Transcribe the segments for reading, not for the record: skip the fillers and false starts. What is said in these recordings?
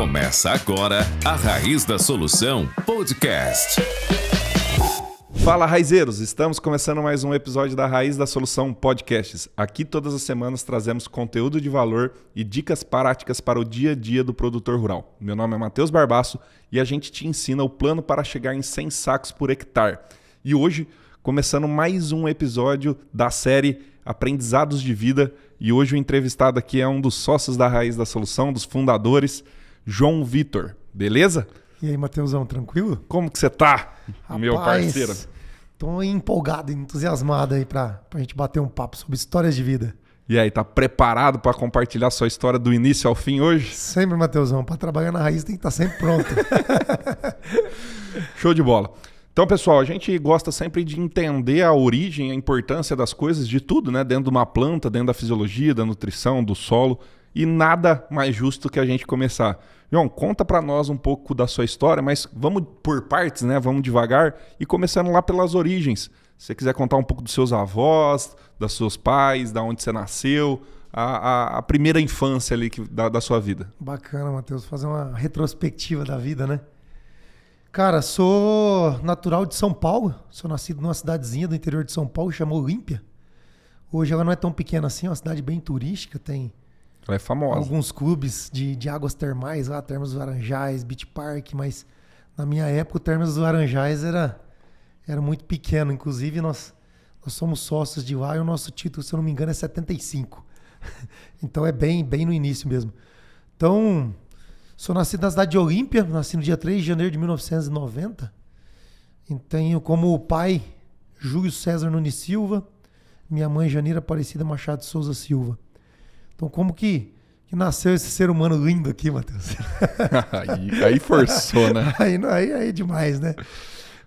Começa agora a Raiz da Solução Podcast. Fala, raizeiros! Estamos começando mais um episódio da Raiz da Solução Podcasts. Aqui todas as semanas trazemos conteúdo de valor e dicas práticas para o dia a dia do produtor rural. Meu nome é Matheus Barbaço e a gente te ensina o plano para chegar em 100 sacos por hectare. E hoje, começando mais um episódio da série Aprendizados de Vida. E hoje o entrevistado aqui é um dos sócios da Raiz da Solução, dos fundadores, João Vitor. Beleza? E aí, Matheusão, tranquilo? Como que você tá, Rapaz, meu parceiro? Tô empolgado, entusiasmado aí pra gente bater um papo sobre histórias de vida. E aí, tá preparado para compartilhar sua história do início ao fim hoje? Sempre, Matheusão. Para trabalhar na Raiz tem que estar sempre pronto. Show de bola. Então, pessoal, a gente gosta sempre de entender a origem, a importância das coisas, de tudo, né? Dentro de uma planta, dentro da fisiologia, da nutrição, do solo. E nada mais justo que a gente começar. João, conta para nós um pouco da sua história, mas vamos por partes, né? Vamos devagar e começando lá pelas origens. Se você quiser contar um pouco dos seus avós, dos seus pais, da onde você nasceu, a primeira infância ali da sua vida. Bacana, Matheus, fazer uma retrospectiva da vida, né? Cara, sou natural de São Paulo, sou nascido numa cidadezinha do interior de São Paulo, chamada Olímpia. Hoje ela não é tão pequena assim, é uma cidade bem turística, tem... Ela é famosa. Alguns clubes de águas termais lá, Termas dos Laranjais, Beach Park, mas na minha época o Termas dos Laranjais era muito pequeno. Inclusive nós somos sócios de lá e o nosso título, se eu não me engano, é 75. Então é bem no início mesmo. Então, sou nascido na cidade de Olímpia, nasci no dia 3 de janeiro de 1990. E tenho como pai Júlio César Nunes Silva, minha mãe Janira Aparecida Machado de Souza Silva. Então, como que nasceu esse ser humano lindo aqui, Matheus? aí forçou, né? Aí é demais, né?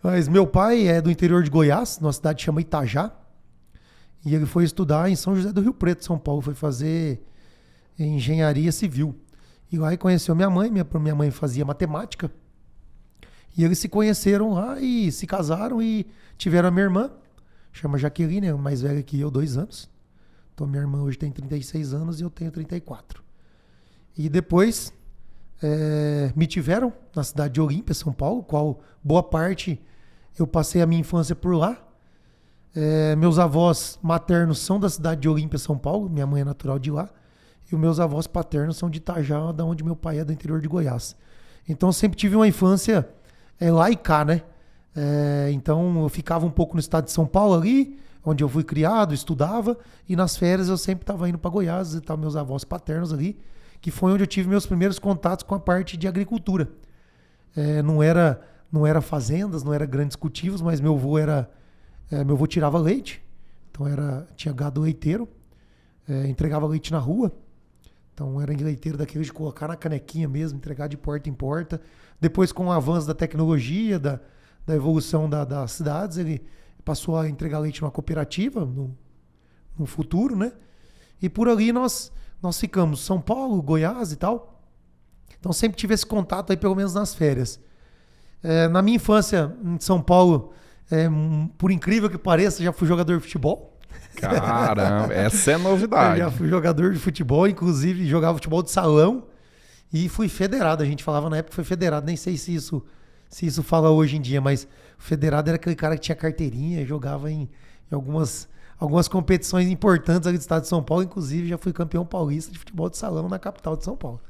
Mas meu pai é do interior de Goiás, numa cidade que chama Itajá. E ele foi estudar em São José do Rio Preto, São Paulo. Foi fazer engenharia civil. E lá ele conheceu minha mãe. Minha mãe fazia matemática. E eles se conheceram lá e se casaram e tiveram a minha irmã. Chama Jaqueline, é mais velha que eu, 2 anos. Então, minha irmã hoje tem 36 anos e eu tenho 34. E depois me tiveram na cidade de Olímpia, São Paulo, qual boa parte eu passei a minha infância por lá. Meus avós maternos são da cidade de Olímpia, São Paulo. Minha mãe é natural de lá. E os meus avós paternos são de Itajá, da onde meu pai é, do interior de Goiás. Então, eu sempre tive uma infância lá e cá, né? Então, eu ficava um pouco no estado de São Paulo ali, onde eu fui criado, estudava, e nas férias eu sempre estava indo para Goiás visitar meus avós paternos ali, que foi onde eu tive meus primeiros contatos com a parte de agricultura. Não era fazendas, não era grandes cultivos, mas meu avô tirava leite, então tinha gado leiteiro, entregava leite na rua, então era leiteiro daquele de colocar na canequinha mesmo, entregar de porta em porta. Depois, com o avanço da tecnologia, da evolução das cidades, ele passou a entregar leite numa cooperativa no futuro, né? E por ali nós ficamos, São Paulo, Goiás e tal. Então sempre tive esse contato aí, pelo menos nas férias. Na minha infância, em São Paulo, por incrível que pareça, já fui jogador de futebol. Caramba, essa é novidade. Eu já fui jogador de futebol, inclusive jogava futebol de salão e fui federado. A gente falava na época que foi federado, nem sei se isso fala hoje em dia, mas o federado era aquele cara que tinha carteirinha, jogava em algumas competições importantes ali do estado de São Paulo, inclusive já fui campeão paulista de futebol de salão na capital de São Paulo.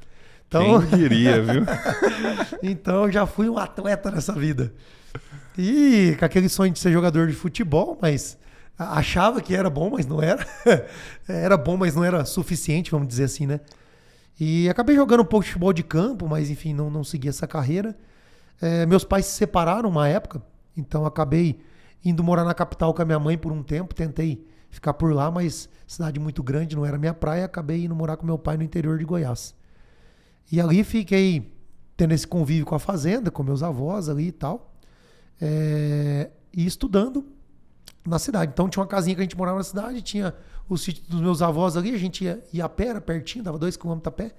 Então, quem diria, viu? Então já fui um atleta nessa vida. E com aquele sonho de ser jogador de futebol, mas achava que era bom, mas não era. Era bom, mas não era suficiente, vamos dizer assim, né? E acabei jogando um pouco de futebol de campo, mas enfim, não segui essa carreira. Meus pais se separaram uma época, então acabei indo morar na capital com a minha mãe por um tempo, tentei ficar por lá, mas cidade muito grande, não era minha praia, acabei indo morar com meu pai no interior de Goiás. E ali fiquei tendo esse convívio com a fazenda, com meus avós ali e tal, e estudando na cidade. Então tinha uma casinha que a gente morava na cidade, tinha o sítio dos meus avós ali, a gente ia a pé, era pertinho, dava 2 km a pé,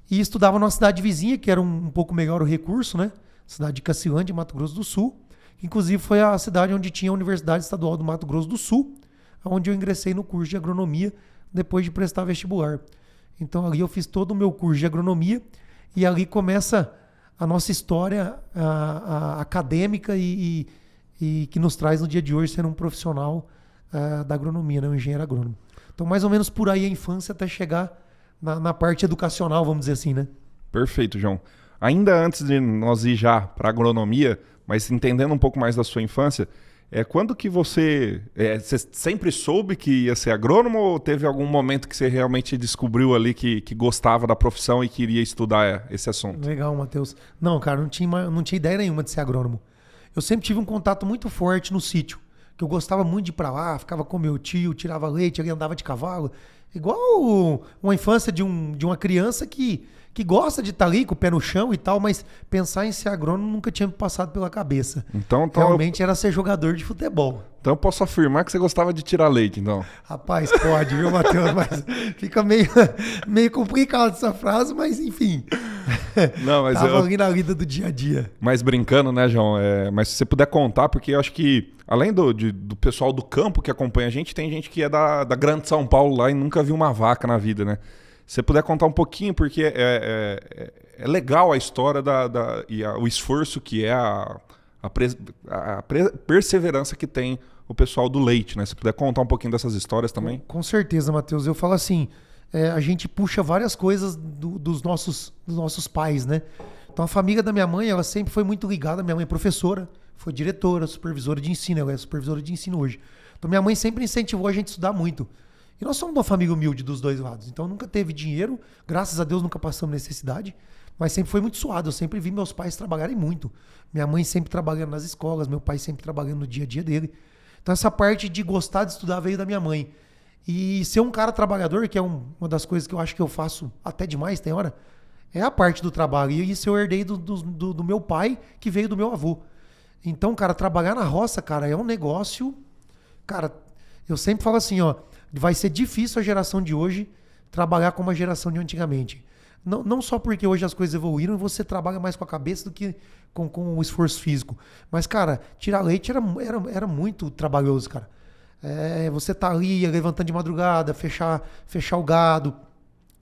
e estudava numa cidade vizinha, que era um pouco melhor o recurso, né? Cidade de Cacilândia, Mato Grosso do Sul. Inclusive foi a cidade onde tinha a Universidade Estadual do Mato Grosso do Sul, onde eu ingressei no curso de agronomia depois de prestar vestibular. Então ali eu fiz todo o meu curso de agronomia E ali começa a nossa história acadêmica e que nos traz no dia de hoje ser um profissional da agronomia, né? Um engenheiro agrônomo. Então, mais ou menos por aí a infância até chegar na parte educacional, vamos dizer assim, né? Perfeito, João. Ainda antes de nós ir já para agronomia, mas entendendo um pouco mais da sua infância, quando que você sempre soube que ia ser agrônomo ou teve algum momento que você realmente descobriu ali que gostava da profissão e queria estudar esse assunto? Legal, Matheus. Não, cara, não tinha ideia nenhuma de ser agrônomo. Eu sempre tive um contato muito forte no sítio, que eu gostava muito de ir pra lá, ficava com meu tio, tirava leite, ele andava de cavalo. Igual uma infância de uma criança que gosta de estar ali com o pé no chão e tal, mas pensar em ser agrônomo nunca tinha me passado pela cabeça. Então realmente era ser jogador de futebol. Então eu posso afirmar que você gostava de tirar leite, então. Rapaz, pode, viu, Matheus? Mas fica meio complicado essa frase, mas enfim. Não, mas tava ali na vida do dia a dia. Mas brincando, né, João? Mas se você puder contar, porque eu acho que, além do pessoal do campo que acompanha a gente, tem gente que é da Grande São Paulo lá e nunca viu uma vaca na vida, né? Se você puder contar um pouquinho, porque é legal a história o esforço que é a perseverança que tem o pessoal do leite, né? Se puder contar um pouquinho dessas histórias também. Com certeza, Matheus. Eu falo assim, a gente puxa várias coisas dos nossos pais, né? Então a família da minha mãe, ela sempre foi muito ligada. Minha mãe é professora, foi diretora, supervisora de ensino, ela é supervisora de ensino hoje. Então minha mãe sempre incentivou a gente a estudar muito. E nós somos uma família humilde dos dois lados. Então nunca teve dinheiro, graças a Deus nunca passamos necessidade, mas sempre foi muito suado. Eu sempre vi meus pais trabalharem muito. Minha mãe sempre trabalhando nas escolas, meu pai sempre trabalhando no dia a dia dele. Então essa parte de gostar de estudar veio da minha mãe. E ser um cara trabalhador, que é uma das coisas que eu acho que eu faço até demais, tem hora, é a parte do trabalho. E isso eu herdei do meu pai, que veio do meu avô. Então, cara, trabalhar na roça, cara, é um negócio... Cara, eu sempre falo assim, ó, vai ser difícil a geração de hoje trabalhar como a geração de antigamente. Não só porque hoje as coisas evoluíram e você trabalha mais com a cabeça do que com o esforço físico. Mas, cara, tirar leite era muito trabalhoso, cara. Você tá ali levantando de madrugada, fechar o gado,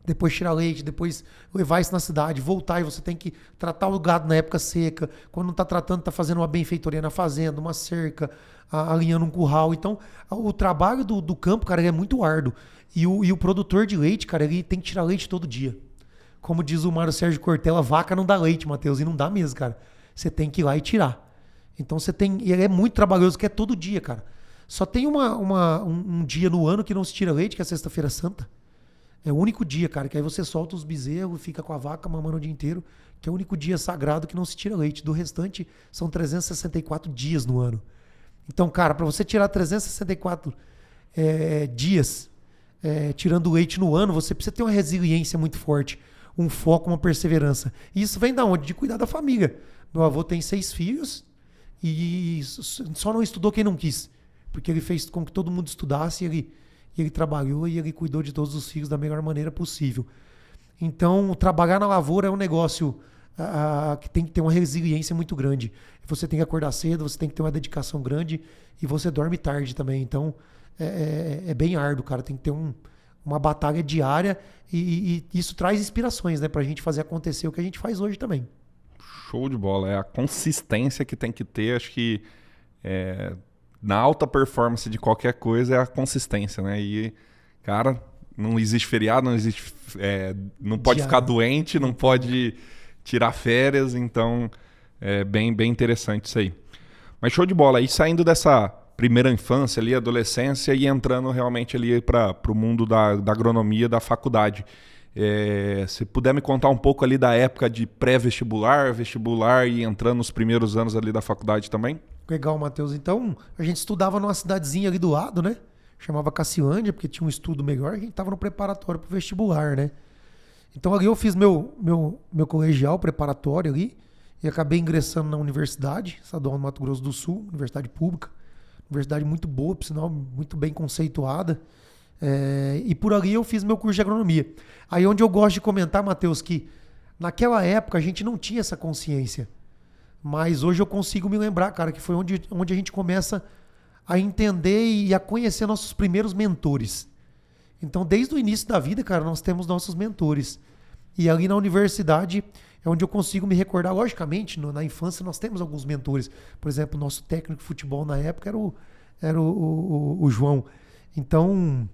depois tirar leite, depois levar isso na cidade, voltar e você tem que tratar o gado na época seca. Quando não tá tratando, tá fazendo uma benfeitoria na fazenda, uma cerca, alinhando um curral. Então, o trabalho do campo, cara, ele é muito árduo. E o produtor de leite, cara, ele tem que tirar leite todo dia. Como diz o Mário Sérgio Cortella, vaca não dá leite, Matheus, e não dá mesmo, cara. Você tem que ir lá e tirar. Então ele é muito trabalhoso, que é todo dia, cara. Só tem um dia no ano que não se tira leite, que é a Sexta-feira Santa. É o único dia, cara, que aí você solta os bezerros, fica com a vaca mamando o dia inteiro, que é o único dia sagrado que não se tira leite. Do restante, são 364 dias no ano. Então, cara, para você tirar 364 dias tirando leite no ano, você precisa ter uma resiliência muito forte, um foco, uma perseverança. E isso vem da onde? De cuidar da família. Meu avô tem 6 filhos e só não estudou quem não quis. Porque ele fez com que todo mundo estudasse, ele trabalhou e ele cuidou de todos os filhos da melhor maneira possível. Então, trabalhar na lavoura é um negócio que tem que ter uma resiliência muito grande. Você tem que acordar cedo, você tem que ter uma dedicação grande e você dorme tarde também. Então, é bem árduo, cara. Tem que ter uma batalha diária e isso traz inspirações, né, pra gente fazer acontecer o que a gente faz hoje também. Show de bola. É a consistência que tem que ter, acho que na alta performance de qualquer coisa é a consistência, né? E, cara, não existe feriado, não pode ficar doente, não pode tirar férias, então é bem interessante isso aí. Mas show de bola. E saindo dessa primeira infância ali, adolescência, e entrando realmente ali para o mundo da agronomia, da faculdade. Se puder me contar um pouco ali da época de pré-vestibular, vestibular e entrando nos primeiros anos ali da faculdade também? Legal, Matheus. Então, a gente estudava numa cidadezinha ali do lado, né? Chamava Caciândia, porque tinha um estudo melhor. A gente estava no preparatório para o vestibular, né? Então, ali eu fiz meu colegial preparatório ali e acabei ingressando na Universidade Estadual do Mato Grosso do Sul, universidade pública. Universidade muito boa, por sinal, muito bem conceituada. E por ali eu fiz meu curso de agronomia. Aí onde eu gosto de comentar, Matheus, que naquela época a gente não tinha essa consciência. Mas hoje eu consigo me lembrar, cara, que foi onde a gente começa a entender e a conhecer nossos primeiros mentores. Então, desde o início da vida, cara, nós temos nossos mentores. E ali na universidade é onde eu consigo me recordar. Logicamente, na infância nós temos alguns mentores. Por exemplo, nosso técnico de futebol na época era o João. Então,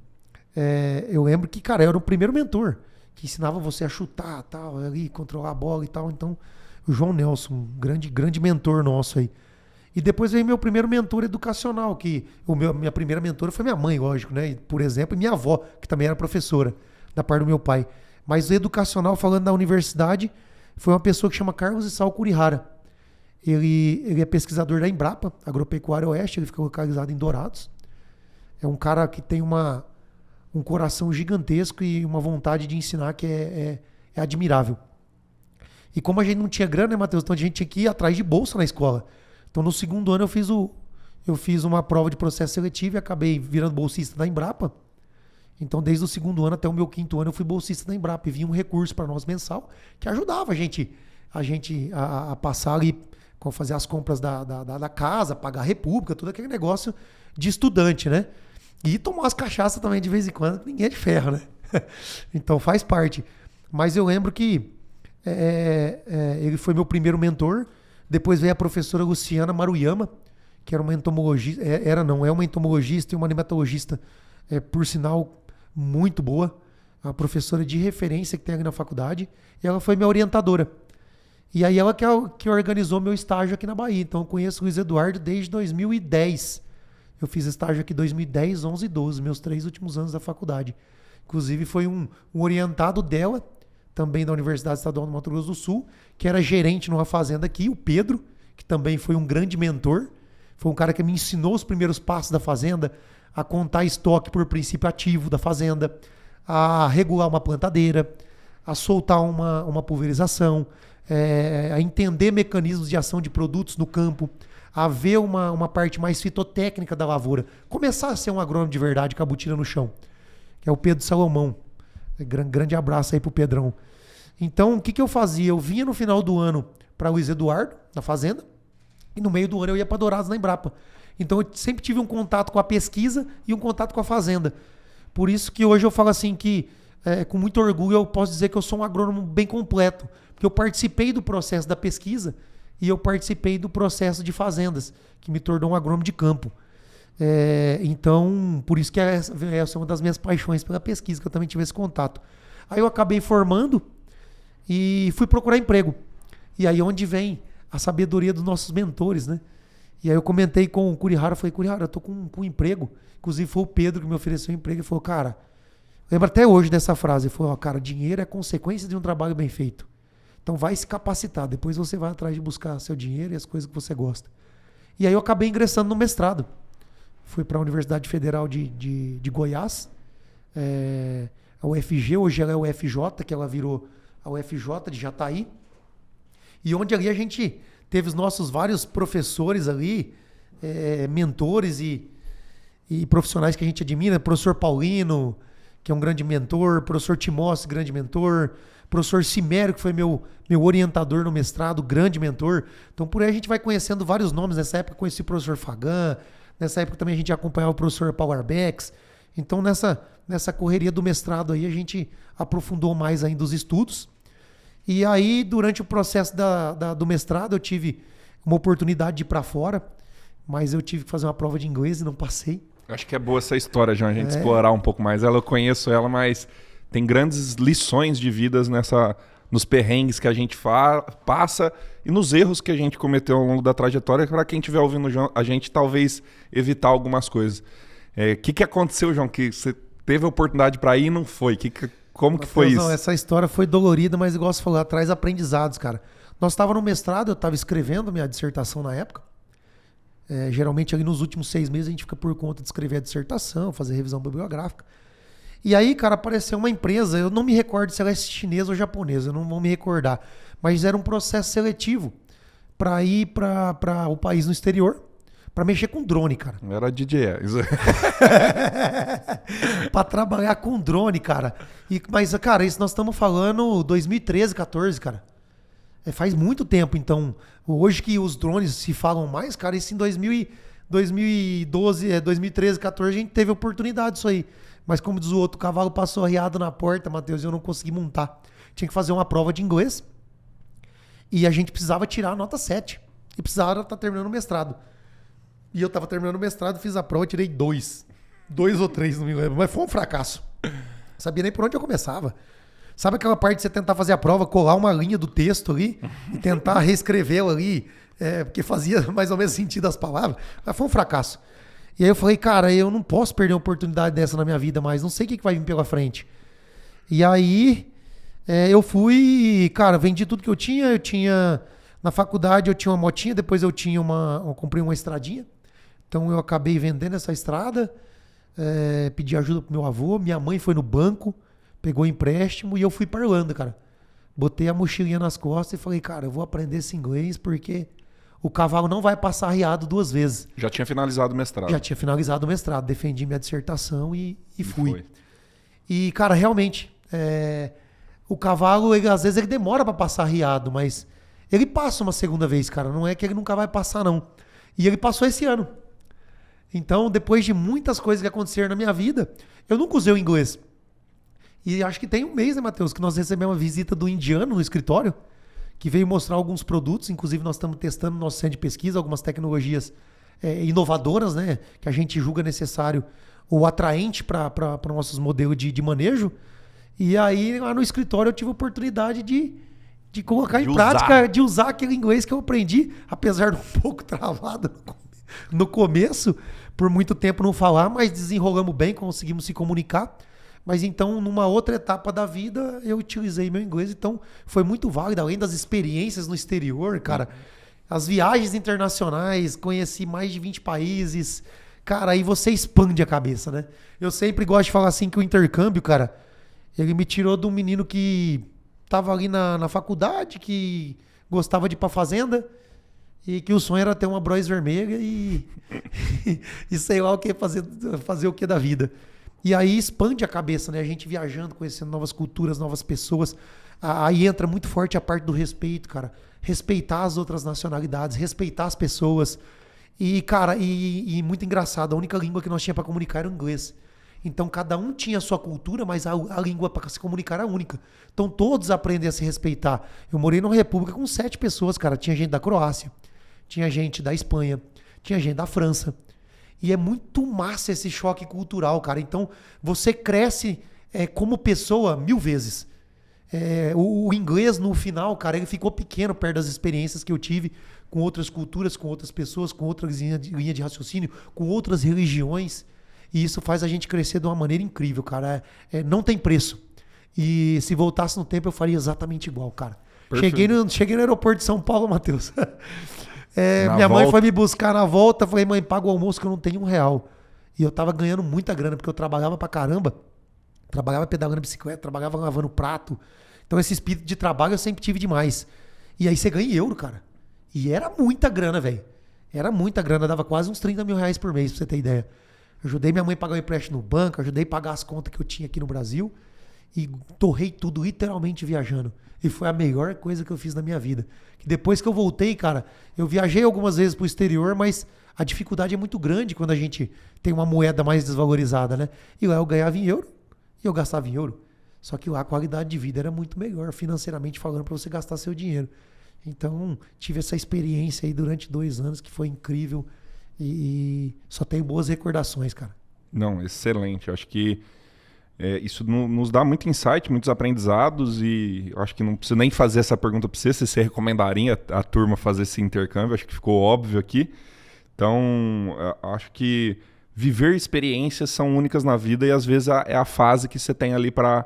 eu lembro que, cara, eu era o primeiro mentor que ensinava você a chutar, tal, ali, controlar a bola e tal. Então, o João Nelson, um grande mentor nosso aí. E depois veio meu primeiro mentor educacional, que minha primeira mentora foi minha mãe, lógico, né? Por exemplo, e minha avó, que também era professora, da parte do meu pai. Mas o educacional, falando da universidade, foi uma pessoa que chama Carlos Issal Kurihara. Ele é pesquisador da Embrapa, Agropecuária Oeste, ele fica localizado em Dourados. É um cara que tem um coração gigantesco e uma vontade de ensinar que é admirável. E como a gente não tinha grana, né, Matheus? Então a gente tinha que ir atrás de bolsa na escola. Então no segundo ano eu fiz uma prova de processo seletivo e acabei virando bolsista da Embrapa. Então desde o segundo ano até o meu quinto ano eu fui bolsista da Embrapa e vinha um recurso para nós mensal que ajudava a gente a passar ali, fazer as compras da casa, pagar a república, todo aquele negócio de estudante, né? E tomar umas cachaças também de vez em quando, ninguém é de ferro, né? Então faz parte. Mas eu lembro que ele foi meu primeiro mentor. Depois veio a professora Luciana Maruyama, que era uma entomologista, é uma entomologista e uma nematologista, por sinal, muito boa. A professora de referência que tem aqui na faculdade. E ela foi minha orientadora. E aí ela que organizou meu estágio aqui na Bahia. Então eu conheço o Luiz Eduardo desde 2010. Eu fiz estágio aqui em 2010, 11 e 12, meus 3 últimos anos da faculdade. Inclusive foi um orientado dela, também da Universidade Estadual do Mato Grosso do Sul, que era gerente numa fazenda aqui, o Pedro, que também foi um grande mentor. Foi um cara que me ensinou os primeiros passos da fazenda, a contar estoque por princípio ativo da fazenda, a regular uma plantadeira, a soltar uma pulverização, a entender mecanismos de ação de produtos no campo, a ver uma parte mais fitotécnica da lavoura. Começar a ser um agrônomo de verdade com a botina no chão, que é o Pedro Salomão. Grande abraço aí pro Pedrão. Então, o que eu fazia? Eu vinha no final do ano para Luiz Eduardo, na fazenda, e no meio do ano eu ia para Dourados, na Embrapa. Então, eu sempre tive um contato com a pesquisa e um contato com a fazenda. Por isso que hoje eu falo assim que, com muito orgulho, eu posso dizer que eu sou um agrônomo bem completo, porque eu participei do processo da pesquisa e eu participei do processo de fazendas, que me tornou um agrônomo de campo. Então, por isso que essa é uma das minhas paixões pela pesquisa, que eu também tive esse contato. Aí eu acabei formando e fui procurar emprego. E aí onde vem a sabedoria dos nossos mentores, né? E aí eu comentei com o Kurihara, falei, Kurihara, eu tô com um emprego. Inclusive foi o Pedro que me ofereceu um emprego. Ele falou, cara, lembro até hoje dessa frase, ele falou, cara, dinheiro é consequência de um trabalho bem feito. Então vai se capacitar, depois você vai atrás de buscar seu dinheiro e as coisas que você gosta. E aí eu acabei ingressando no mestrado. Fui para a Universidade Federal de Goiás, a UFG, hoje ela é a UFJ, que ela virou a UFJ de Jataí. E onde ali a gente teve os nossos vários professores ali, mentores e profissionais que a gente admira. Professor Paulino, que é um grande mentor, professor Timóteo, grande mentor, professor Cimério, que foi meu orientador no mestrado, grande mentor. Então por aí a gente vai conhecendo vários nomes. Nessa época conheci o professor Fagan, nessa época também a gente acompanhava o professor Paulo Arbex. Então nessa correria do mestrado aí a gente aprofundou mais ainda os estudos. E aí durante o processo do mestrado eu tive uma oportunidade de ir para fora, mas eu tive que fazer uma prova de inglês e não passei. Acho que é boa essa história, João, a gente explorar um pouco mais. Eu conheço ela, mas tem grandes lições de vidas nos perrengues que a gente passa e nos erros que a gente cometeu ao longo da trajetória, para quem estiver ouvindo a gente talvez evitar algumas coisas. O que aconteceu, João, que você teve a oportunidade para ir e não foi? Como que foi isso? Não, essa história foi dolorida, mas igual você falou, traz aprendizados, cara. Nós estávamos no mestrado, eu estava escrevendo minha dissertação na época. Geralmente ali nos últimos 6 meses a gente fica por conta de escrever a dissertação, fazer revisão bibliográfica. E aí, cara, apareceu uma empresa, eu não me recordo se ela é chinesa ou japonesa, eu não vou me recordar, mas era um processo seletivo para ir para o país no exterior, para mexer com drone, cara. Era DJ. Para trabalhar com drone, cara. Mas, cara, isso nós estamos falando 2013, 14, cara. Faz muito tempo, então. Hoje que os drones se falam mais, cara, isso em 2012, 2013, 14, a gente teve oportunidade disso aí. Mas como diz o outro, o cavalo passou arriado na porta, Matheus, e eu não consegui montar. tinha que fazer uma prova de inglês e a gente precisava tirar a nota 7. E precisava estar terminando o mestrado. E eu estava terminando o mestrado, fiz a prova, tirei 2. 2 ou 3, não me lembro. Mas foi um fracasso. Não sabia nem por onde eu começava. Sabe aquela parte de você tentar fazer a prova, colar uma linha do texto ali e tentar reescrevê-la ali, porque fazia mais ou menos sentido as palavras? Mas foi um fracasso. E aí eu falei, cara, eu não posso perder uma oportunidade dessa na minha vida mais, não sei o que vai vir pela frente. E aí eu fui, cara, vendi tudo que eu tinha, na faculdade eu tinha uma motinha, depois eu comprei uma estradinha, então eu acabei vendendo essa estrada, pedi ajuda pro meu avô, minha mãe foi no banco, pegou empréstimo e eu fui para Irlanda, cara. Botei a mochilinha nas costas e falei, cara, eu vou aprender esse inglês porque o cavalo não vai passar arriado 2 vezes. Já tinha finalizado o mestrado. Já tinha finalizado o mestrado, defendi minha dissertação e fui. E, cara, realmente, o cavalo, às vezes ele demora para passar arriado, mas ele passa uma segunda vez, cara. Não é que ele nunca vai passar, não. E ele passou esse ano. Então, depois de muitas coisas que aconteceram na minha vida, eu nunca usei o inglês. E acho que tem um mês, né, Matheus, que nós recebemos uma visita do indiano no escritório, que veio mostrar alguns produtos. Inclusive, nós estamos testando no nosso centro de pesquisa algumas tecnologias inovadoras, né, que a gente julga necessário ou atraente para nossos modelos de manejo. E aí, lá no escritório, eu tive a oportunidade de colocar em prática, de usar aquele inglês que eu aprendi, apesar de um pouco travado no começo, por muito tempo não falar, mas desenrolamos bem, conseguimos se comunicar. Mas então, numa outra etapa da vida, eu utilizei meu inglês. Então, foi muito válido, além das experiências no exterior, cara. As viagens internacionais, conheci mais de 20 países. Cara, aí você expande a cabeça, né? Eu sempre gosto de falar assim que o intercâmbio, cara, ele me tirou de um menino que tava ali na faculdade, que gostava de ir pra fazenda e que o sonho era ter uma Bros vermelha e sei lá o que, fazer o que da vida. E aí expande a cabeça, né? A gente viajando, conhecendo novas culturas, novas pessoas. Aí entra muito forte a parte do respeito, cara. Respeitar as outras nacionalidades, respeitar as pessoas. E, cara, e muito engraçado, a única língua que nós tínhamos para comunicar era o inglês. Então, cada um tinha a sua cultura, mas a língua para se comunicar era única. Então, todos aprendem a se respeitar. Eu morei numa república com 7 pessoas, cara. Tinha gente da Croácia, tinha gente da Espanha, tinha gente da França. E é muito massa esse choque cultural, cara. Então, você cresce como pessoa 1000 vezes. O inglês, no final, cara, ele ficou pequeno perto das experiências que eu tive com outras culturas, com outras pessoas, com outras linhas de raciocínio, com outras religiões. E isso faz a gente crescer de uma maneira incrível, cara. Não tem preço. E se voltasse no tempo, eu faria exatamente igual, cara. Cheguei no aeroporto de São Paulo, Matheus. Minha mãe foi me buscar na volta. Falei, mãe, paga o almoço que eu não tenho R$1. E eu tava ganhando muita grana, porque eu trabalhava pra caramba. Trabalhava pedalando bicicleta, trabalhava lavando prato. Então esse espírito de trabalho eu sempre tive demais. E aí você ganha em euro, cara. E era muita grana, velho. Era muita grana, dava quase uns R$30 mil por mês, pra você ter ideia. Ajudei minha mãe a pagar o empréstimo no banco, ajudei a pagar as contas que eu tinha aqui no Brasil. E torrei tudo literalmente viajando. E foi a melhor coisa que eu fiz na minha vida. Que depois que eu voltei, cara, eu viajei algumas vezes pro exterior, mas a dificuldade é muito grande quando a gente tem uma moeda mais desvalorizada, né? E lá eu ganhava em euro e eu gastava em euro. Só que lá a qualidade de vida era muito melhor, financeiramente falando, para você gastar seu dinheiro. Então, tive essa experiência aí durante 2 anos que foi incrível e só tenho boas recordações, cara. Não, excelente. Eu acho que isso nos dá muito insight, muitos aprendizados e eu acho que não precisa nem fazer essa pergunta para você, se você recomendaria a turma fazer esse intercâmbio, acho que ficou óbvio aqui. Então, acho que viver experiências são únicas na vida e às vezes é a fase que você tem ali para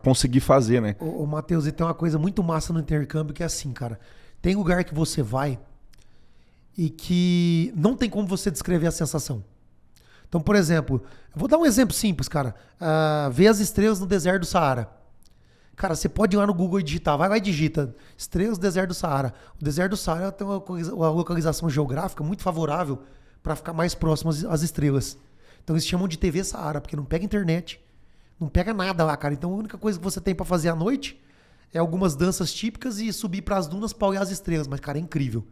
conseguir fazer, né? Ô Matheus, e tem uma coisa muito massa no intercâmbio que é assim, cara. Tem lugar que você vai e que não tem como você descrever a sensação. Então, por exemplo, eu vou dar um exemplo simples, cara. Ver as estrelas no deserto do Saara. Cara, você pode ir lá no Google e digitar. Vai lá e digita. Estrelas do deserto do Saara. O deserto do Saara tem uma localização geográfica muito favorável para ficar mais próximo às estrelas. Então eles chamam de TV Saara, porque não pega internet, não pega nada lá, cara. Então a única coisa que você tem para fazer à noite é algumas danças típicas e subir para as dunas para olhar as estrelas. Mas, cara, é incrível.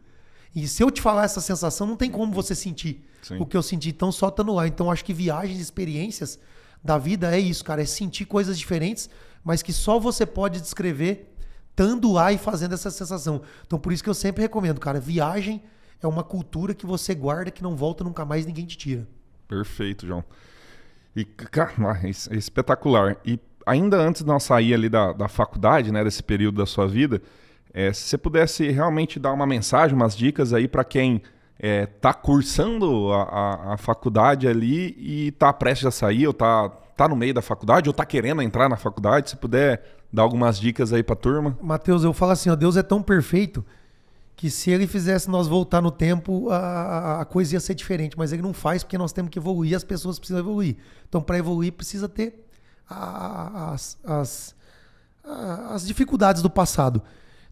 E se eu te falar essa sensação, não tem como você sentir o que eu senti. Então, só estando lá. Então, acho que viagens, experiências da vida é isso, cara. É sentir coisas diferentes, mas que só você pode descrever estando lá e fazendo essa sensação. Então, por isso que eu sempre recomendo, cara, viagem é uma cultura que você guarda, que não volta nunca mais, ninguém te tira. Perfeito, João. E, cara, é espetacular. E ainda antes de nós sair ali da faculdade, né, desse período da sua vida, se você pudesse realmente dar uma mensagem, umas dicas aí para quem tá cursando a faculdade ali e tá prestes a sair, ou tá no meio da faculdade, ou tá querendo entrar na faculdade, se puder dar algumas dicas aí pra turma. Mateus, eu falo assim, ó, Deus é tão perfeito que se ele fizesse nós voltar no tempo, a coisa ia ser diferente, mas ele não faz porque nós temos que evoluir, as pessoas precisam evoluir. Então, para evoluir, precisa ter as dificuldades do passado.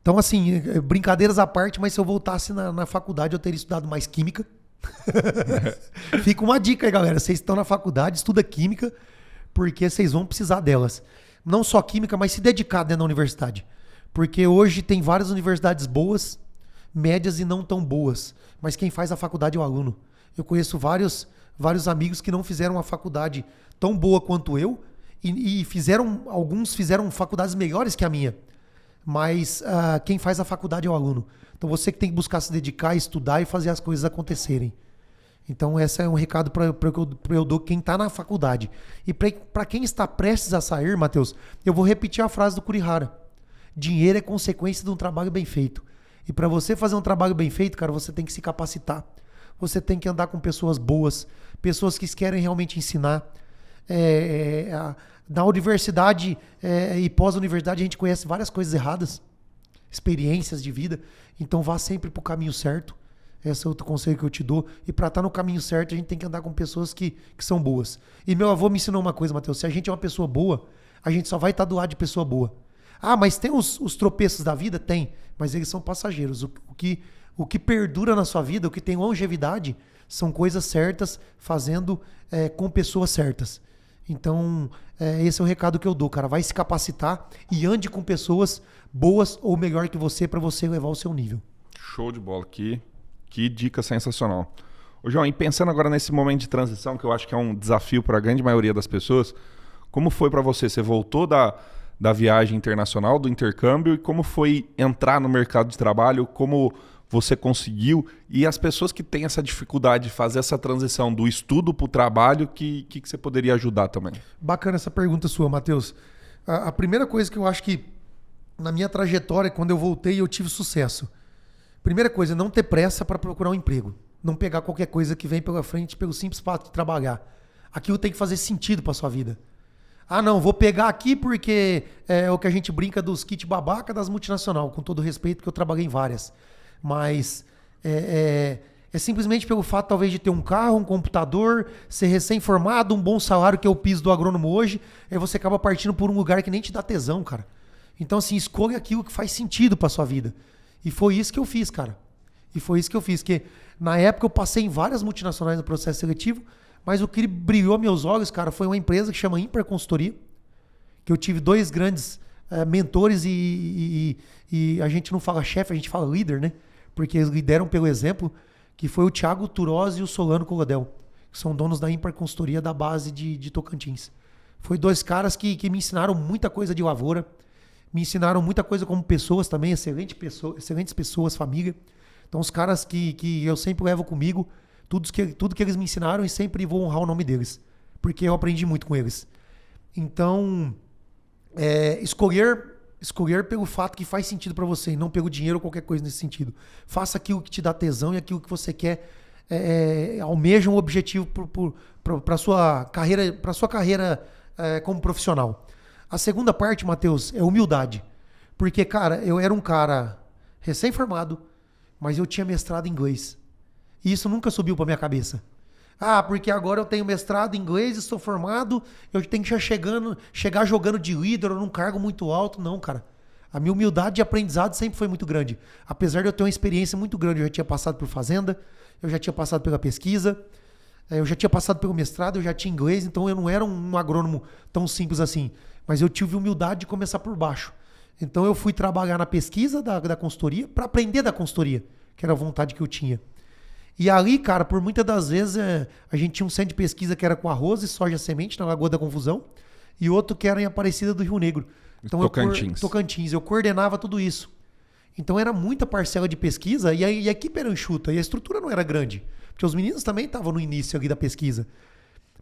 Então, assim, brincadeiras à parte, mas se eu voltasse na faculdade, eu teria estudado mais química. Fica uma dica aí, galera. Vocês estão na faculdade, estuda química, porque vocês vão precisar delas. Não só química, mas se dedicar dentro da universidade. Porque hoje tem várias universidades boas, médias e não tão boas. Mas quem faz a faculdade é o aluno. Eu conheço vários amigos que não fizeram uma faculdade tão boa quanto eu e alguns fizeram faculdades melhores que a minha. Mas quem faz a faculdade é o aluno. Então você que tem que buscar se dedicar, estudar e fazer as coisas acontecerem. Então esse é um recado para eu dou quem está na faculdade. E para quem está prestes a sair, Mateus, eu vou repetir a frase do Kurihara. Dinheiro é consequência de um trabalho bem feito. E para você fazer um trabalho bem feito, cara, você tem que se capacitar. Você tem que andar com pessoas boas, pessoas que querem realmente ensinar. Na universidade e pós-universidade a gente conhece várias coisas erradas, experiências de vida, então vá sempre para o caminho certo. Esse é outro conselho que eu te dou. E para estar no caminho certo, a gente tem que andar com pessoas que são boas. E meu avô me ensinou uma coisa, Mateus, se a gente é uma pessoa boa, a gente só vai estar do lado de pessoa boa. Ah, mas tem os tropeços da vida? Tem, mas eles são passageiros. O que perdura na sua vida, o que tem longevidade, são coisas certas, fazendo com pessoas certas. Então, esse é o recado que eu dou, cara. Vai se capacitar e ande com pessoas boas ou melhor que você para você levar o seu nível. Show de bola. Que dica sensacional. Ô, João, e pensando agora nesse momento de transição, que eu acho que é um desafio para a grande maioria das pessoas, como foi para você? Você voltou da viagem internacional, do intercâmbio, e como foi entrar no mercado de trabalho? Como você conseguiu? E as pessoas que têm essa dificuldade de fazer essa transição do estudo para o trabalho, que você poderia ajudar também? Bacana essa pergunta sua, Matheus. A primeira coisa que eu acho que na minha trajetória, quando eu voltei, eu tive sucesso. Primeira coisa, não ter pressa para procurar um emprego. Não pegar qualquer coisa que vem pela frente pelo simples fato de trabalhar. Aquilo tem que fazer sentido para sua vida. Ah, não, vou pegar aqui porque é o que a gente brinca dos kits babaca das multinacionais, com todo respeito, que eu trabalhei em várias. Mas é simplesmente pelo fato, talvez, de ter um carro, um computador, ser recém-formado, um bom salário, que é o piso do agrônomo hoje, aí você acaba partindo por um lugar que nem te dá tesão, cara. Então, assim, escolha aquilo que faz sentido pra sua vida. E foi isso que eu fiz, cara. E foi isso que eu fiz, que na época eu passei em várias multinacionais no processo seletivo, mas o que brilhou meus olhos, cara, foi uma empresa que chama Ímpar Consultoria, que eu tive 2 grandes mentores e a gente não fala chefe, a gente fala líder, né? Porque eles lideram pelo exemplo, que foi o Thiago Turoz e o Solano Cogodel, que são donos da Ímpar Consultoria da base de Tocantins. Foi 2 caras que me ensinaram muita coisa de lavoura, me ensinaram muita coisa como pessoas também, excelentes pessoas, família. Então os caras que eu sempre levo comigo, tudo que eles me ensinaram, e sempre vou honrar o nome deles, porque eu aprendi muito com eles. Então, escolher pelo fato que faz sentido para você, e não pelo dinheiro ou qualquer coisa nesse sentido. Faça aquilo que te dá tesão e aquilo que você quer, almeja um objetivo para sua carreira como profissional. A segunda parte, Matheus, é humildade. Porque, cara, eu era um cara recém-formado, mas eu tinha mestrado em inglês. E isso nunca subiu pra minha cabeça. Ah, porque agora eu tenho mestrado em inglês e sou formado, eu tenho que chegar jogando de líder ou num cargo muito alto. Não, cara. A minha humildade de aprendizado sempre foi muito grande. Apesar de eu ter uma experiência muito grande, eu já tinha passado por fazenda, eu já tinha passado pela pesquisa, eu já tinha passado pelo mestrado, eu já tinha inglês, então eu não era um agrônomo tão simples assim. Mas eu tive humildade de começar por baixo. Então eu fui trabalhar na pesquisa da consultoria para aprender da consultoria, que era a vontade que eu tinha. E ali, cara, por muitas das vezes a gente tinha um centro de pesquisa que era com arroz e soja semente na Lagoa da Confusão. e outro que era em Aparecida do Rio Negro. Então, Tocantins. Eu coordenava tudo isso. Então era muita parcela de pesquisa e a equipe era enxuta e a estrutura não era grande. Porque os meninos também estavam no início ali da pesquisa.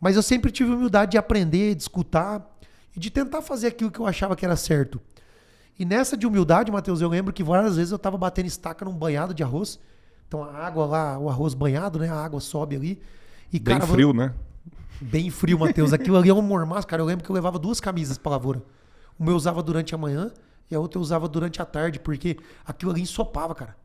Mas eu sempre tive humildade de aprender, de escutar e de tentar fazer aquilo que eu achava que era certo. E nessa de humildade, Matheus, eu lembro que várias vezes eu estava batendo estaca num banhado de arroz. Então a água lá, o arroz banhado, né? A água sobe ali. E, bem frio, né? Bem frio, Matheus. Aquilo ali é um mormaço, cara. Eu lembro que eu levava 2 camisas pra lavoura. Uma eu usava durante a manhã e a outra eu usava durante a tarde, porque aquilo ali ensopava, cara.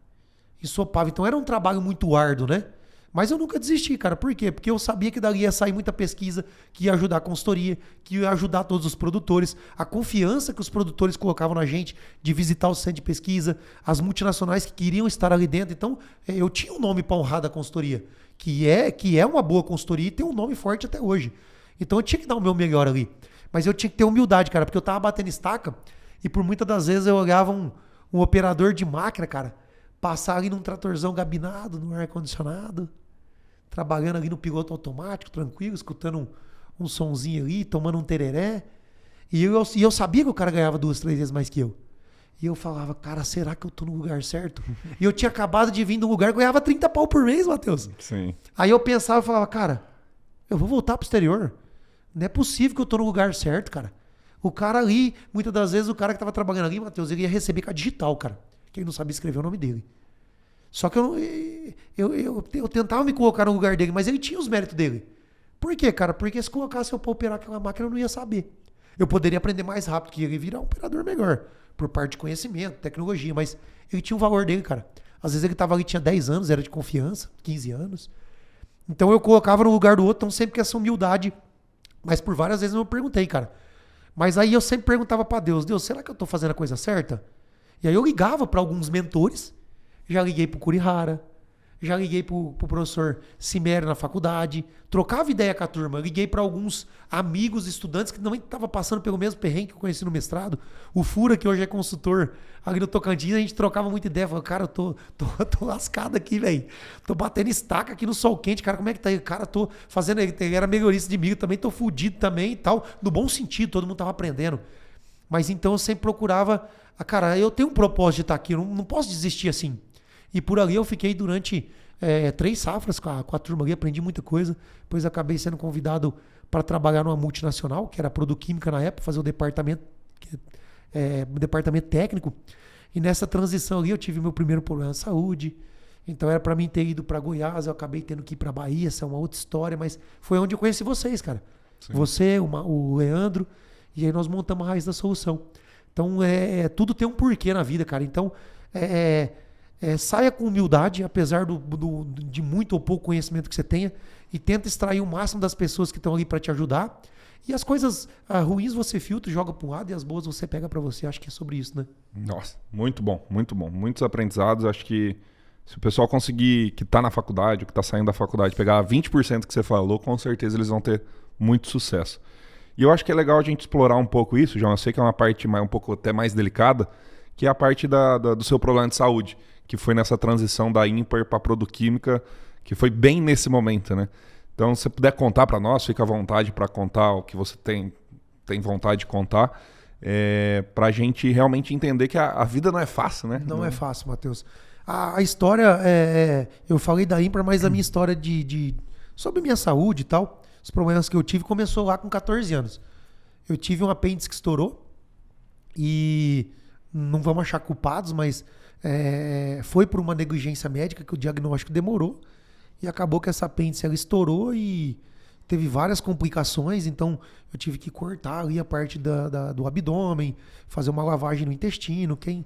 Ensopava. Então era um trabalho muito árduo, né? Mas eu nunca desisti, cara. Por quê? Porque eu sabia que dali ia sair muita pesquisa, que ia ajudar a consultoria, que ia ajudar todos os produtores. A confiança que os produtores colocavam na gente de visitar o centro de pesquisa, as multinacionais que queriam estar ali dentro. Então, eu tinha um nome para honrar da consultoria, que é uma boa consultoria e tem um nome forte até hoje. Então, eu tinha que dar o meu melhor ali. Mas eu tinha que ter humildade, cara, porque eu tava batendo estaca e por muitas das vezes eu olhava um operador de máquina, cara, passar ali num tratorzão gabinado, no ar-condicionado, trabalhando ali no piloto automático, tranquilo, escutando um sonzinho ali, tomando um tereré. E eu sabia que o cara ganhava 2, 3 vezes mais que eu. E eu falava, cara, será que eu tô no lugar certo? E eu tinha acabado de vir de um lugar que ganhava 30 pau por mês, Matheus. Sim. Aí eu pensava e falava, cara, eu vou voltar pro exterior. Não é possível que eu tô no lugar certo, cara. O cara ali, muitas das vezes, o cara que tava trabalhando ali, Matheus, ele ia receber com a digital, cara. Que ele não sabia escrever o nome dele. Só que eu tentava me colocar no lugar dele, mas ele tinha os méritos dele. Por quê, cara? Porque se colocasse eu pra operar aquela máquina, eu não ia saber. Eu poderia aprender mais rápido, que ele ia virar um operador melhor, por parte de conhecimento, tecnologia, mas ele tinha o valor dele, cara. Às vezes ele tava ali, tinha 10 anos, era de confiança, 15 anos. Então eu colocava no lugar do outro, então sempre que essa humildade. Mas por várias vezes eu me perguntei, cara. Mas aí eu sempre perguntava pra Deus, será que eu tô fazendo a coisa certa? E aí eu ligava para alguns mentores, já liguei pro Kurihara, já liguei pro professor Cimério na faculdade, trocava ideia com a turma, liguei para alguns amigos, estudantes que também estavam passando pelo mesmo perrengue que eu conheci no mestrado. O Fura, que hoje é consultor ali no Tocantins, a gente trocava muita ideia, falava, cara, eu tô lascado aqui, velho. Tô batendo estaca aqui no sol quente, cara, como é que tá aí? Cara, tô fazendo, ele era melhorista de milho também, tô fudido também e tal, no bom sentido, todo mundo tava aprendendo. Mas então eu sempre procurava, cara, eu tenho um propósito de estar aqui, eu não posso desistir assim. E por ali eu fiquei durante 3 safras com a turma ali, aprendi muita coisa. Depois acabei sendo convidado para trabalhar numa multinacional, que era Produquímica na época, fazer o departamento técnico. E nessa transição ali eu tive meu primeiro problema de saúde. Então era para mim ter ido para Goiás, eu acabei tendo que ir para Bahia, essa é uma outra história, mas foi onde eu conheci vocês, cara. Sim. Você, o Leandro, e aí nós montamos a Raiz da Solução. Então tudo tem um porquê na vida, cara. Então saia com humildade, apesar de muito ou pouco conhecimento que você tenha, e tenta extrair o máximo das pessoas que estão ali para te ajudar. E as coisas ruins você filtra, joga para um lado, e as boas você pega para você. Acho que é sobre isso, né? Nossa, muito bom, muito bom. Muitos aprendizados. Acho que se o pessoal conseguir, que está na faculdade, ou que está saindo da faculdade, pegar 20% que você falou, com certeza eles vão ter muito sucesso. E eu acho que é legal a gente explorar um pouco isso, João. Eu sei que é uma parte um pouco até mais delicada, que é a parte do seu problema de saúde, que foi nessa transição da Ímpar para a Produquímica, que foi bem nesse momento, né? Então, se você puder contar para nós, fica à vontade para contar o que você tem vontade de contar, para a gente realmente entender que a vida não é fácil, né? Não é fácil, Matheus. A história, eu falei da Ímpar, mas a minha história sobre minha saúde e tal, os problemas que eu tive, começou lá com 14 anos. Eu tive um apêndice que estourou e não vamos achar culpados, mas foi por uma negligência médica que o diagnóstico demorou e acabou que essa apêndice ela estourou e teve várias complicações, então eu tive que cortar ali a parte do abdômen, fazer uma lavagem no intestino. Quem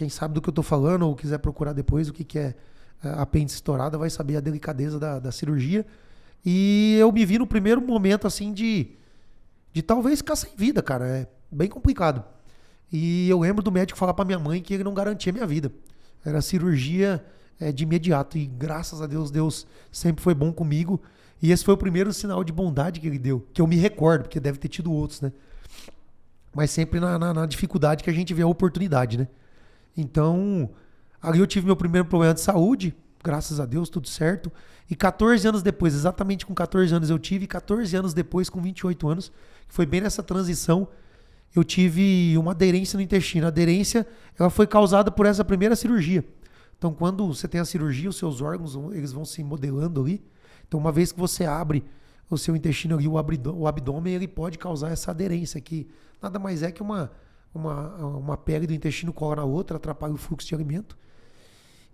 sabe do que eu estou falando ou quiser procurar depois o que é apêndice estourada vai saber a delicadeza da cirurgia. E eu me vi no primeiro momento assim de talvez ficar sem vida, cara. É bem complicado. E eu lembro do médico falar pra minha mãe que ele não garantia minha vida. Era cirurgia de imediato. E graças a Deus, Deus sempre foi bom comigo. E esse foi o primeiro sinal de bondade que ele deu. Que eu me recordo, porque deve ter tido outros, né? Mas sempre na dificuldade que a gente vê a oportunidade, né? Então, ali eu tive meu primeiro problema de saúde. graças a Deus, tudo certo. E 14 anos depois, exatamente com 14 anos eu tive, 14 anos depois, com 28 anos, que foi bem nessa transição, eu tive uma aderência no intestino. A aderência, ela foi causada por essa primeira cirurgia. Então, quando você tem a cirurgia, os seus órgãos, eles vão se modelando ali. Então, uma vez que você abre o seu intestino ali, o abdômen, ele pode causar essa aderência, que nada mais é que uma pele do intestino cola na outra, atrapalha o fluxo de alimento.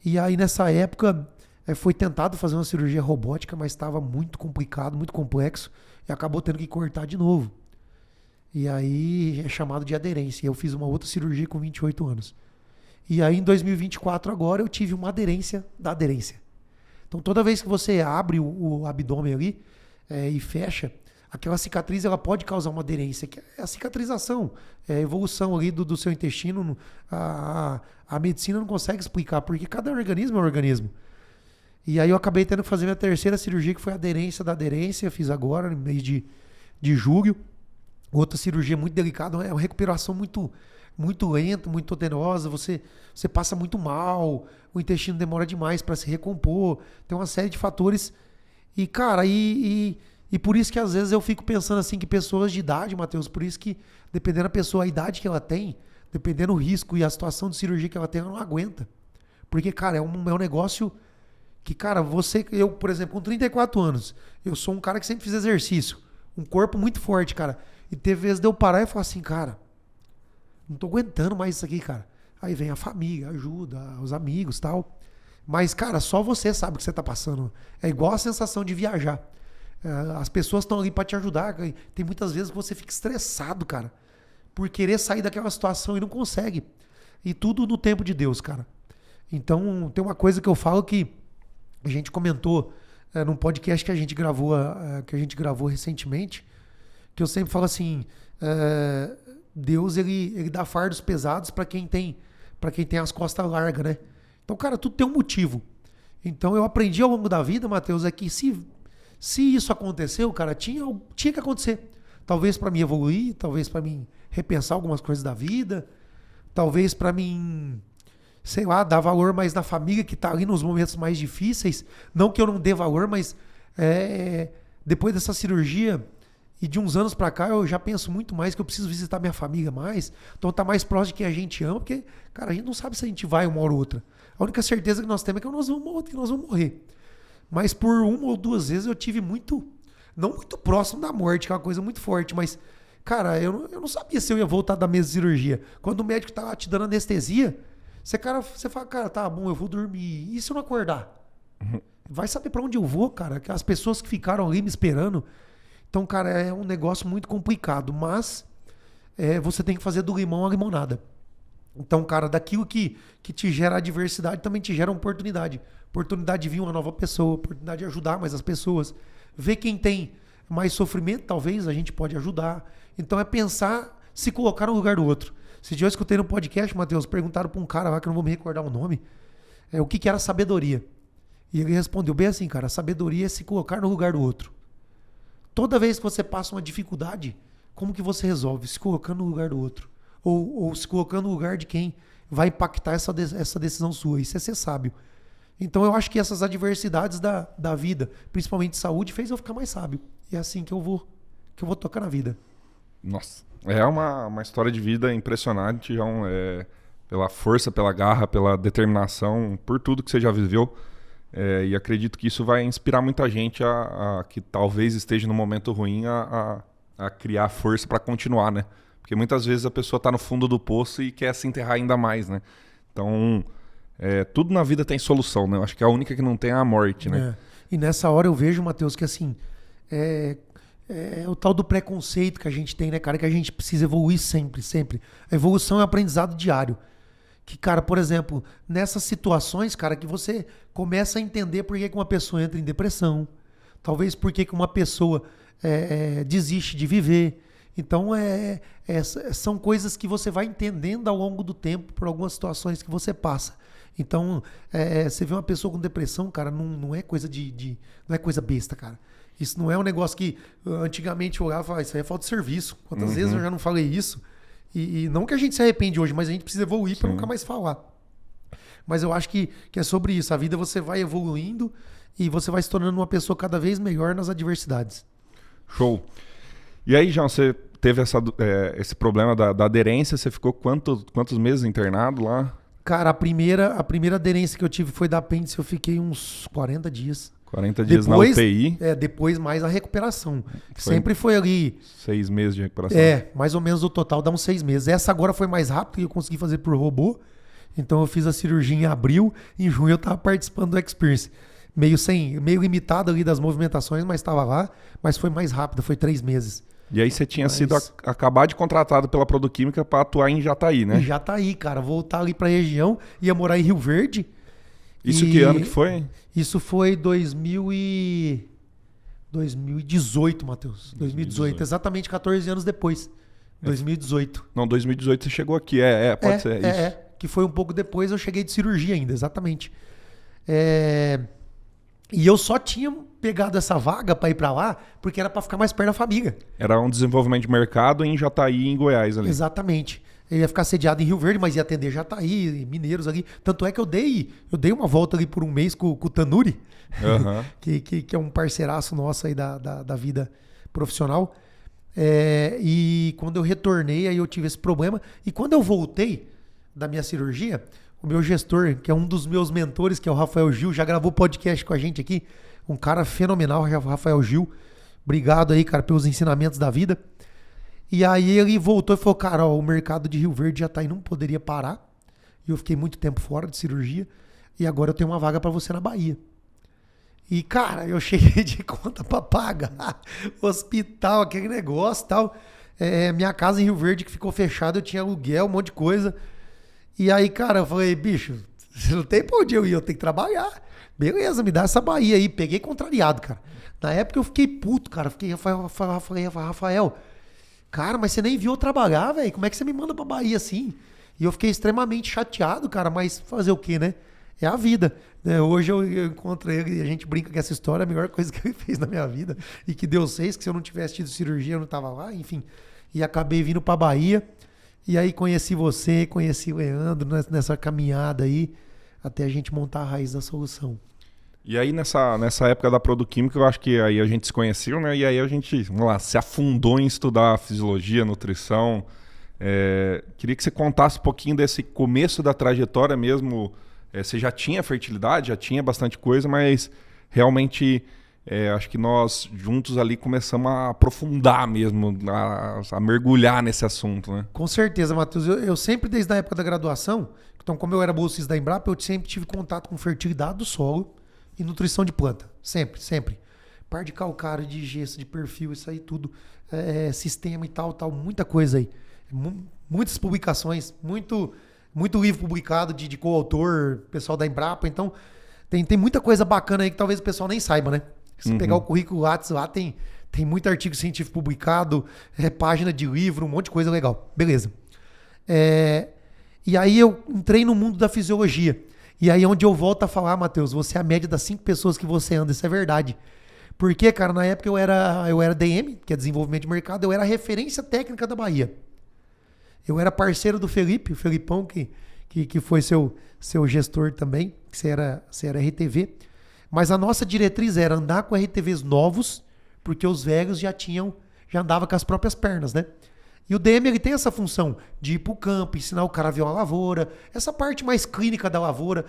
E aí, nessa época, foi tentado fazer uma cirurgia robótica, mas estava muito complicado, muito complexo, e acabou tendo que cortar de novo. E aí é chamado de aderência. Eu fiz uma outra cirurgia com 28 anos. E aí em 2024 agora eu tive uma aderência da aderência. Então toda vez que você abre o abdômen ali e fecha, aquela cicatriz ela pode causar uma aderência, que é a cicatrização, é a evolução ali do seu intestino. A medicina não consegue explicar, porque cada organismo é um organismo. E aí eu acabei tendo que fazer minha terceira cirurgia, que foi a aderência da aderência. Eu fiz agora, no mês de julho. Outra cirurgia muito delicada, é uma recuperação muito lenta, muito onerosa, você passa muito mal, o intestino demora demais para se recompor, tem uma série de fatores. E, cara, e por isso que às vezes eu fico pensando assim, que pessoas de idade, Matheus, por isso que, dependendo da pessoa, a idade que ela tem, dependendo do risco e a situação de cirurgia que ela tem, ela não aguenta. Porque, cara, é um negócio que, cara, eu, por exemplo, com 34 anos, eu sou um cara que sempre fiz exercício, um corpo muito forte, cara. E teve vezes de eu parar e falar assim, cara, não tô aguentando mais isso aqui, cara. Aí vem a família, ajuda, os amigos e tal. Mas, cara, só você sabe o que você tá passando. É igual a sensação de viajar. As pessoas estão ali pra te ajudar. Tem muitas vezes que você fica estressado, cara, por querer sair daquela situação e não consegue. E tudo no tempo de Deus, cara. Então, tem uma coisa que eu falo que a gente comentou num podcast que a gente gravou recentemente, que eu sempre falo assim, Deus ele dá fardos pesados para quem tem as costas largas, né? Então, cara, tudo tem um motivo. Então, eu aprendi ao longo da vida, Matheus, é que se isso aconteceu, cara, tinha que acontecer. Talvez para mim evoluir, talvez para mim repensar algumas coisas da vida, talvez para mim, sei lá, dar valor mais na família que tá ali nos momentos mais difíceis. Não que eu não dê valor, mas depois dessa cirurgia e de uns anos pra cá, eu já penso muito mais que eu preciso visitar minha família mais. Então tá mais próximo de quem a gente ama, porque, cara, a gente não sabe se a gente vai uma hora ou outra. A única certeza que nós temos é que nós vamos morrer. Mas por uma ou duas vezes eu tive não muito próximo da morte, que é uma coisa muito forte, mas, cara, eu não sabia se eu ia voltar da mesa de cirurgia. Quando o médico tá te dando anestesia, você fala, cara, tá bom, eu vou dormir. E se eu não acordar? Vai saber pra onde eu vou, cara? As pessoas que ficaram ali me esperando. Então, cara, é um negócio muito complicado, mas você tem que fazer do limão a limonada. Então, cara, daquilo que te gera adversidade também te gera oportunidade. Oportunidade de vir uma nova pessoa, oportunidade de ajudar mais as pessoas. Ver quem tem mais sofrimento, talvez a gente pode ajudar. Então é pensar, se colocar no lugar do outro. Esse dia eu escutei no podcast, Matheus, perguntaram para um cara lá, que eu não vou me recordar o nome, o que era sabedoria. E ele respondeu bem assim, cara, sabedoria é se colocar no lugar do outro. Toda vez que você passa uma dificuldade, como que você resolve? Se colocando no lugar do outro. Ou se colocando no lugar de quem vai impactar essa decisão sua. Isso é ser sábio. Então eu acho que essas adversidades da vida, principalmente saúde, fez eu ficar mais sábio. E é assim que eu vou tocar na vida. Nossa, é uma história de vida impressionante, João. Pela força, pela garra, pela determinação, por tudo que você já viveu. E acredito que isso vai inspirar muita gente a que talvez esteja no momento ruim a criar força para continuar, né? Porque muitas vezes a pessoa está no fundo do poço e quer se enterrar ainda mais, né? Então, tudo na vida tem solução, né? Eu acho que a única que não tem é a morte, né? E nessa hora eu vejo, Matheus, que assim, o tal do preconceito que a gente tem, né, cara? Que a gente precisa evoluir sempre, sempre. A evolução é um aprendizado diário. Que, cara, por exemplo, nessas situações, cara, que você começa a entender por que uma pessoa entra em depressão, talvez por que uma pessoa desiste de viver. Então, são coisas que você vai entendendo ao longo do tempo por algumas situações que você passa. Então, você vê uma pessoa com depressão, cara, não é coisa não é coisa besta, cara. Isso não é um negócio que antigamente eu olhava e falava, isso aí é falta de serviço. Quantas vezes eu já não falei isso? E não que a gente se arrepende hoje, mas a gente precisa evoluir para nunca mais falar. Mas eu acho que é sobre isso. A vida você vai evoluindo e você vai se tornando uma pessoa cada vez melhor nas adversidades. Show. E aí, João, você teve esse problema da aderência, você ficou quantos meses internado lá? Cara, a primeira aderência que eu tive foi da apêndice, eu fiquei uns 40 dias. 40 dias depois, na UTI? Depois mais a recuperação. Sempre foi ali... 6 meses de recuperação. Mais ou menos o total dá uns 6 meses. Essa agora foi mais rápido e eu consegui fazer por robô. Então eu fiz a cirurgia em abril, em junho eu tava participando do Experience. Meio limitado ali das movimentações, mas estava lá. Mas foi mais rápido, foi 3 meses. E aí você tinha sido acabado de contratado pela Produquímica para atuar em Jataí, né? Em Jataí, cara. Voltar ali pra região, ia morar em Rio Verde. Isso que ano que foi? Isso foi 2018, Matheus. 2018, exatamente 14 anos depois. 2018. Não, 2018 você chegou aqui, pode ser. Isso. Que foi um pouco depois, eu cheguei de cirurgia ainda, exatamente. E eu só tinha pegado essa vaga para ir para lá porque era para ficar mais perto da família. Era um desenvolvimento de mercado em Jataí e em Goiás ali. Exatamente. Eu ia ficar sediado em Rio Verde, mas ia atender Jataí, Mineiros ali. Tanto é que eu dei uma volta ali por um mês com o Tanuri, que é um parceiraço nosso aí da vida profissional. E quando eu retornei, aí eu tive esse problema. E quando eu voltei da minha cirurgia, o meu gestor, que é um dos meus mentores, que é o Rafael Gil, já gravou podcast com a gente aqui. Um cara fenomenal, Rafael Gil. Obrigado aí, cara, pelos ensinamentos da vida. E aí ele voltou e falou, cara, o mercado de Rio Verde já tá aí, não poderia parar. E eu fiquei muito tempo fora de cirurgia. E agora eu tenho uma vaga pra você na Bahia. E, cara, eu cheguei de conta pra pagar. Hospital, aquele negócio e tal. Minha casa em Rio Verde que ficou fechada, eu tinha aluguel, um monte de coisa. E aí, cara, eu falei, bicho, você não tem pra onde eu ir, eu tenho que trabalhar. Beleza, me dá essa Bahia aí. Peguei contrariado, cara. Na época eu fiquei puto, cara. Rafael, cara, mas você nem viu eu trabalhar, velho. Como é que você me manda pra Bahia assim? E eu fiquei extremamente chateado, cara. Mas fazer o quê, né? É a vida. Hoje eu encontro ele e a gente brinca que essa história é a melhor coisa que ele fez na minha vida. E que Deus fez, que se eu não tivesse tido cirurgia eu não tava lá, enfim. E acabei vindo pra Bahia. E aí conheci você, conheci o Leandro nessa caminhada aí, até a gente montar a raiz da solução. E aí nessa época da Produquímica, eu acho que aí a gente se conheceu, né? E aí a gente, se afundou em estudar fisiologia, nutrição. Queria que você contasse um pouquinho desse começo da trajetória mesmo. Você já tinha fertilidade, já tinha bastante coisa, mas realmente acho que nós juntos ali começamos a aprofundar mesmo, a mergulhar nesse assunto, né? Com certeza, Matheus. Eu sempre, desde a época da graduação, então como eu era bolsista da Embrapa, eu sempre tive contato com fertilidade do solo e nutrição de planta. Sempre, sempre. Par de calcário, de gesso, de perfil, isso aí tudo. Sistema e tal, muita coisa aí. Muitas publicações, muito livro publicado de coautor, pessoal da Embrapa. Então, tem muita coisa bacana aí que talvez o pessoal nem saiba, né? Se pegar o currículo Lattes lá, tem muito artigo científico publicado, página de livro, um monte de coisa legal. Beleza. E aí eu entrei no mundo da fisiologia. E aí é onde eu volto a falar, Matheus, você é a média das 5 pessoas que você anda, isso é verdade. Porque, cara, na época eu era DM, que é desenvolvimento de mercado, eu era a referência técnica da Bahia. Eu era parceiro do Felipe, o Felipão, que foi seu gestor também, que você era RTV. Mas a nossa diretriz era andar com RTVs novos, porque os velhos já andavam com as próprias pernas, né? E o DM ele tem essa função de ir para o campo, ensinar o cara a ver uma lavoura, essa parte mais clínica da lavoura,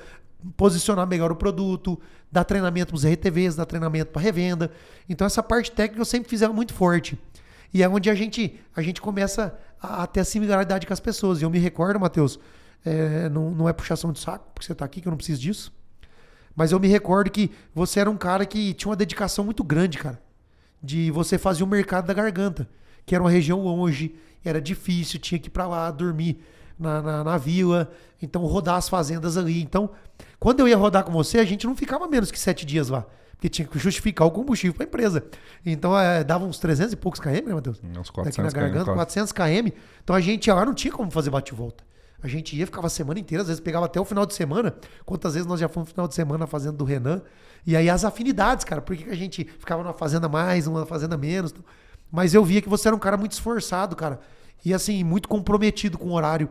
posicionar melhor o produto, dar treinamento para os RTVs, dar treinamento para revenda. Então essa parte técnica eu sempre fiz ela muito forte. E é onde a gente começa a ter a similaridade com as pessoas. E eu me recordo, Matheus, não é puxação de saco, porque você está aqui, que eu não preciso disso. Mas eu me recordo que você era um cara que tinha uma dedicação muito grande, cara. De você fazer o mercado da garganta, que era uma região longe, era difícil, tinha que ir pra lá, dormir na vila, então rodar as fazendas ali. Então, quando eu ia rodar com você, a gente não ficava menos que 7 dias lá, porque tinha que justificar o combustível pra empresa. Então, dava uns 300 e poucos km, né, Matheus? Uns 400 aqui na garganta, km. 400 km. Então, a gente ia lá, não tinha como fazer bate-volta. A gente ia, ficava a semana inteira, às vezes pegava até o final de semana. Quantas vezes nós já fomos no final de semana na fazenda do Renan. E aí as afinidades, cara. Por que a gente ficava numa fazenda mais, numa fazenda menos? Mas eu via que você era um cara muito esforçado, cara. E assim, muito comprometido com o horário.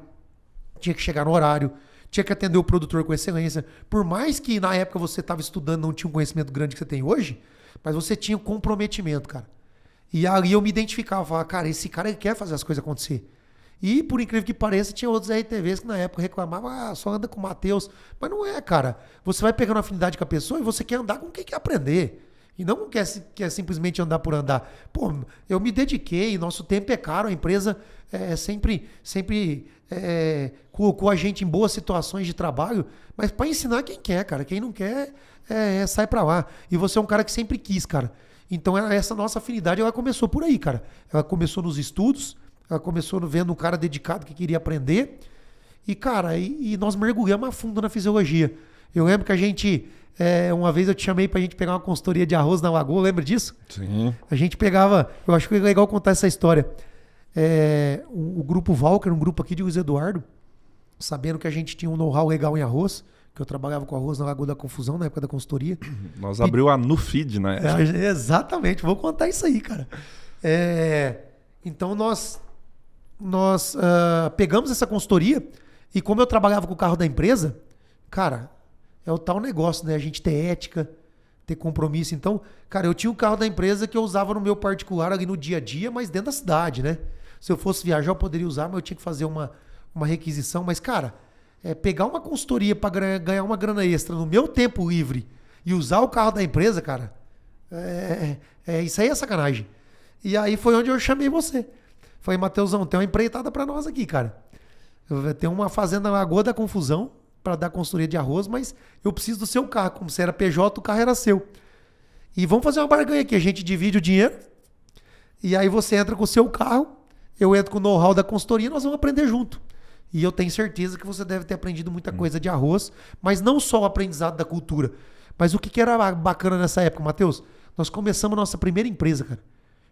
Tinha que chegar no horário. tinha que atender o produtor com excelência. Por mais que na época você estava estudando, não tinha um conhecimento grande que você tem hoje, mas você tinha um comprometimento, cara. E ali eu me identificava, falava, cara, esse cara ele quer fazer as coisas acontecer. E, por incrível que pareça, tinha outros RTVs que na época reclamavam, só anda com o Matheus. Mas não é, cara. Você vai pegando afinidade com a pessoa e você quer andar com quem quer aprender. E não quer simplesmente andar por andar. Pô, eu me dediquei, nosso tempo é caro, a empresa sempre colocou a gente em boas situações de trabalho, mas para ensinar quem quer, cara. Quem não quer, sai pra lá. E você é um cara que sempre quis, cara. Então essa nossa afinidade, ela começou por aí, cara. Ela começou nos estudos, ela começou vendo um cara dedicado que queria aprender. E, cara, e nós mergulhamos a fundo na fisiologia. Eu lembro que a gente... uma vez eu te chamei pra gente pegar uma consultoria de arroz na Lagoa, lembra disso? Sim. A gente pegava... Eu acho que é legal contar essa história. O grupo Valker, um grupo aqui de Luiz Eduardo, sabendo que a gente tinha um know-how legal em arroz, que eu trabalhava com arroz na Lagoa da Confusão, na época da consultoria. Nós abriu a Nufeed, né? Exatamente, vou contar isso aí, cara. Então nós pegamos essa consultoria e como eu trabalhava com o carro da empresa, cara, é o tal negócio, né? A gente ter ética, ter compromisso. Então, cara, eu tinha o carro da empresa que eu usava no meu particular ali no dia a dia, mas dentro da cidade, né? Se eu fosse viajar, eu poderia usar, mas eu tinha que fazer uma requisição. Mas, cara, pegar uma consultoria para ganhar uma grana extra no meu tempo livre e usar o carro da empresa, cara, isso aí é sacanagem. E aí foi onde eu chamei você. Falei, Matheusão, tem uma empreitada para nós aqui, cara. Tem uma fazenda na Lagoa da Confusão para dar consultoria de arroz, mas eu preciso do seu carro. Como você era PJ, o carro era seu. E vamos fazer uma barganha aqui. A gente divide o dinheiro e aí você entra com o seu carro, eu entro com o know-how da consultoria e nós vamos aprender junto. E eu tenho certeza que você deve ter aprendido muita coisa de arroz, mas não só o aprendizado da cultura. Mas o que era bacana nessa época, Matheus? Nós começamos a nossa primeira empresa, cara.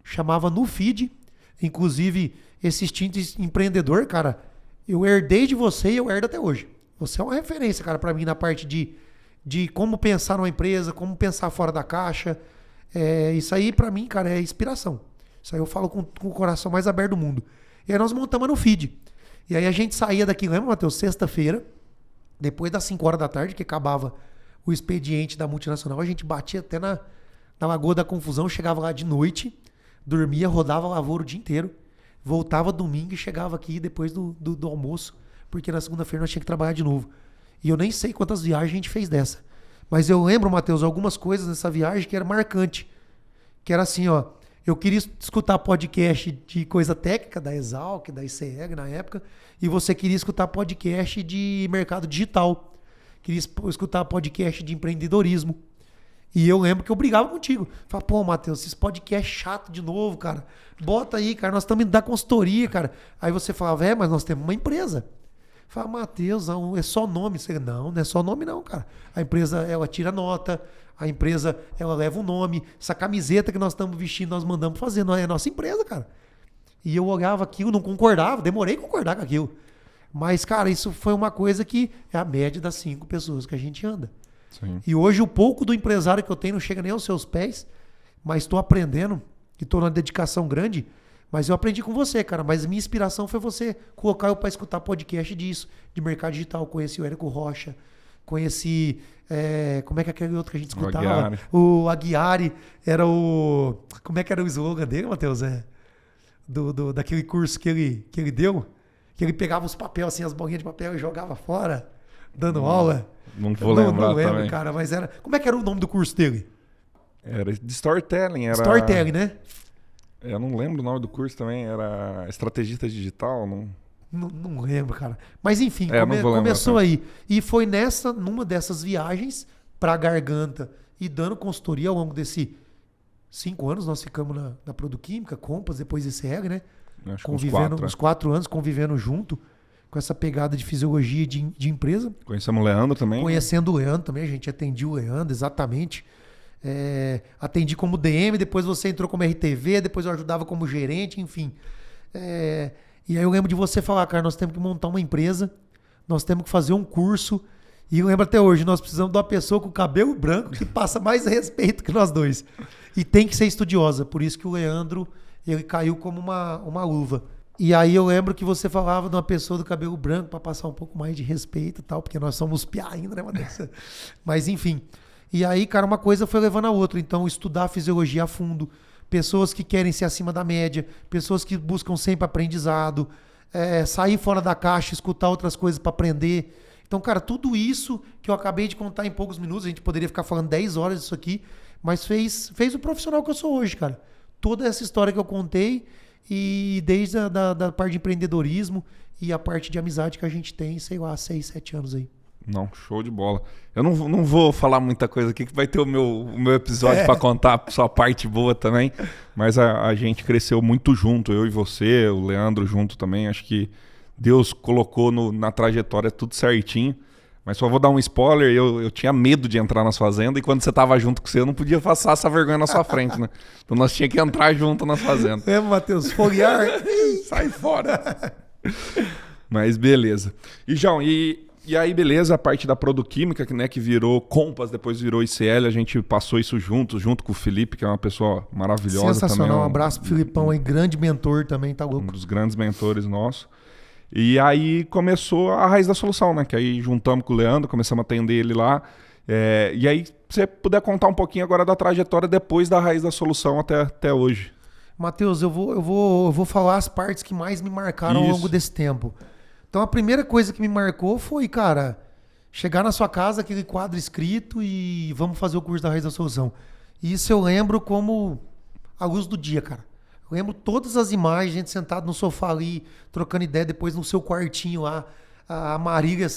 Chamava Nufeed. Inclusive, esse instinto empreendedor, cara, eu herdei de você e eu herdo até hoje. Você é uma referência, cara, pra mim na parte de como pensar numa empresa, como pensar fora da caixa. Isso aí, pra mim, cara, é inspiração. Isso aí eu falo com o coração mais aberto do mundo. E aí nós montamos a Nufeed. E aí a gente saía daqui, lembra, Matheus? Sexta-feira, depois das 5 horas da tarde, que acabava o expediente da multinacional, a gente batia até na Lagoa da Confusão, chegava lá de noite, dormia, rodava a lavoura o dia inteiro, voltava domingo e chegava aqui depois do almoço, porque na segunda-feira nós tínhamos que trabalhar de novo. E eu nem sei quantas viagens a gente fez dessa. Mas eu lembro, Matheus, algumas coisas nessa viagem que era marcante. Que era assim, ó, eu queria escutar podcast de coisa técnica, da Exalc, da ICEG na época, e você queria escutar podcast de mercado digital. Queria escutar podcast de empreendedorismo. E eu lembro que eu brigava contigo. Falava, pô, Matheus, esses podcasts chato de novo, cara. Bota aí, cara, nós estamos indo dar consultoria, cara. Aí você falava, mas nós temos uma empresa. Falava, Matheus, é só nome. Você, não é só nome não, cara. A empresa, ela tira nota, a empresa, ela leva um nome. Essa camiseta que nós estamos vestindo, nós mandamos fazer, não é a nossa empresa, cara. E eu olhava aquilo, não concordava, demorei a concordar com aquilo. Mas, cara, isso foi uma coisa que é a média das 5 pessoas que a gente anda. Sim. E hoje o pouco do empresário que eu tenho não chega nem aos seus pés, mas estou aprendendo e estou numa dedicação grande. Mas eu aprendi com você, cara. Mas minha inspiração foi você colocar eu para escutar podcast disso, de mercado digital. Conheci o Érico Rocha, conheci... como é que é aquele outro que a gente escutava? O Aguiari. Era o... Como é que era o slogan dele, Matheus? Daquele curso que ele deu, que ele pegava os papéis, assim, as bolinhas de papel e jogava fora, dando aula. Não vou lembrar não lembro, também. cara, mas era... Como é que era o nome do curso dele? Era de Storytelling. Storytelling, né? Eu não lembro o nome do curso também. Era Estrategista Digital, não... Não lembro, cara. Mas enfim, lembrar, começou aí. E foi numa dessas viagens pra Garganta e dando consultoria ao longo desses 5 anos, nós ficamos na Produquímica, Compass, depois ICEG, né? Acho convivendo uns 4 anos, convivendo junto com essa pegada de fisiologia de empresa. Conhecemos o Leandro também. Conhecendo o Leandro também, a gente atendia o Leandro, exatamente. Atendi como DM, depois você entrou como RTV, depois eu ajudava como gerente, enfim. E aí eu lembro de você falar, cara, nós temos que montar uma empresa, nós temos que fazer um curso. E eu lembro até hoje, nós precisamos de uma pessoa com cabelo branco que passa mais respeito que nós dois. E tem que ser estudiosa, por isso que o Leandro, ele caiu como uma luva. E aí eu lembro que você falava de uma pessoa do cabelo branco para passar um pouco mais de respeito e tal, porque nós somos piá ainda, né, Matheus? Mas enfim. E aí, cara, uma coisa foi levando a outra. Então, estudar a fisiologia a fundo, pessoas que querem ser acima da média, pessoas que buscam sempre aprendizado, sair fora da caixa, escutar outras coisas para aprender. Então, cara, tudo isso que eu acabei de contar em poucos minutos, a gente poderia ficar falando 10 horas disso aqui, mas fez o profissional que eu sou hoje, cara. Toda essa história que eu contei, e desde da parte de empreendedorismo e a parte de amizade que a gente tem, sei lá, 6, 7 anos aí. Não, show de bola. Eu não vou falar muita coisa aqui, que vai ter o meu episódio para contar a sua parte boa também, mas a gente cresceu muito junto, eu e você, o Leandro junto também. Acho que Deus colocou na trajetória tudo certinho. Mas só vou dar um spoiler, eu tinha medo de entrar nas fazendas, e quando você tava junto com você, eu não podia passar essa vergonha na sua frente, né? Então nós tínhamos que entrar junto nas fazendas. Matheus, folhear. Sai fora. Mas beleza. E João, e aí beleza, a parte da Produquímica, né, que virou Compass, depois virou ICL, a gente passou isso junto com o Felipe, que é uma pessoa maravilhosa. Sensacional, também. Um abraço pro Filipão aí, grande mentor também, tá louco. Um dos grandes mentores nossos. E aí começou a Raiz da Solução, né? Que aí juntamos com o Leandro, começamos a atender ele lá. E aí, se você puder contar um pouquinho agora da trajetória depois da Raiz da Solução até hoje. Matheus, eu vou falar as partes que mais me marcaram ao longo desse tempo. Então, a primeira coisa que me marcou foi, cara, chegar na sua casa, aquele quadro escrito e vamos fazer o curso da Raiz da Solução. E isso eu lembro como a luz do dia, cara. Eu lembro todas as imagens, gente sentado no sofá ali, trocando ideia, depois no seu quartinho lá. A Marília,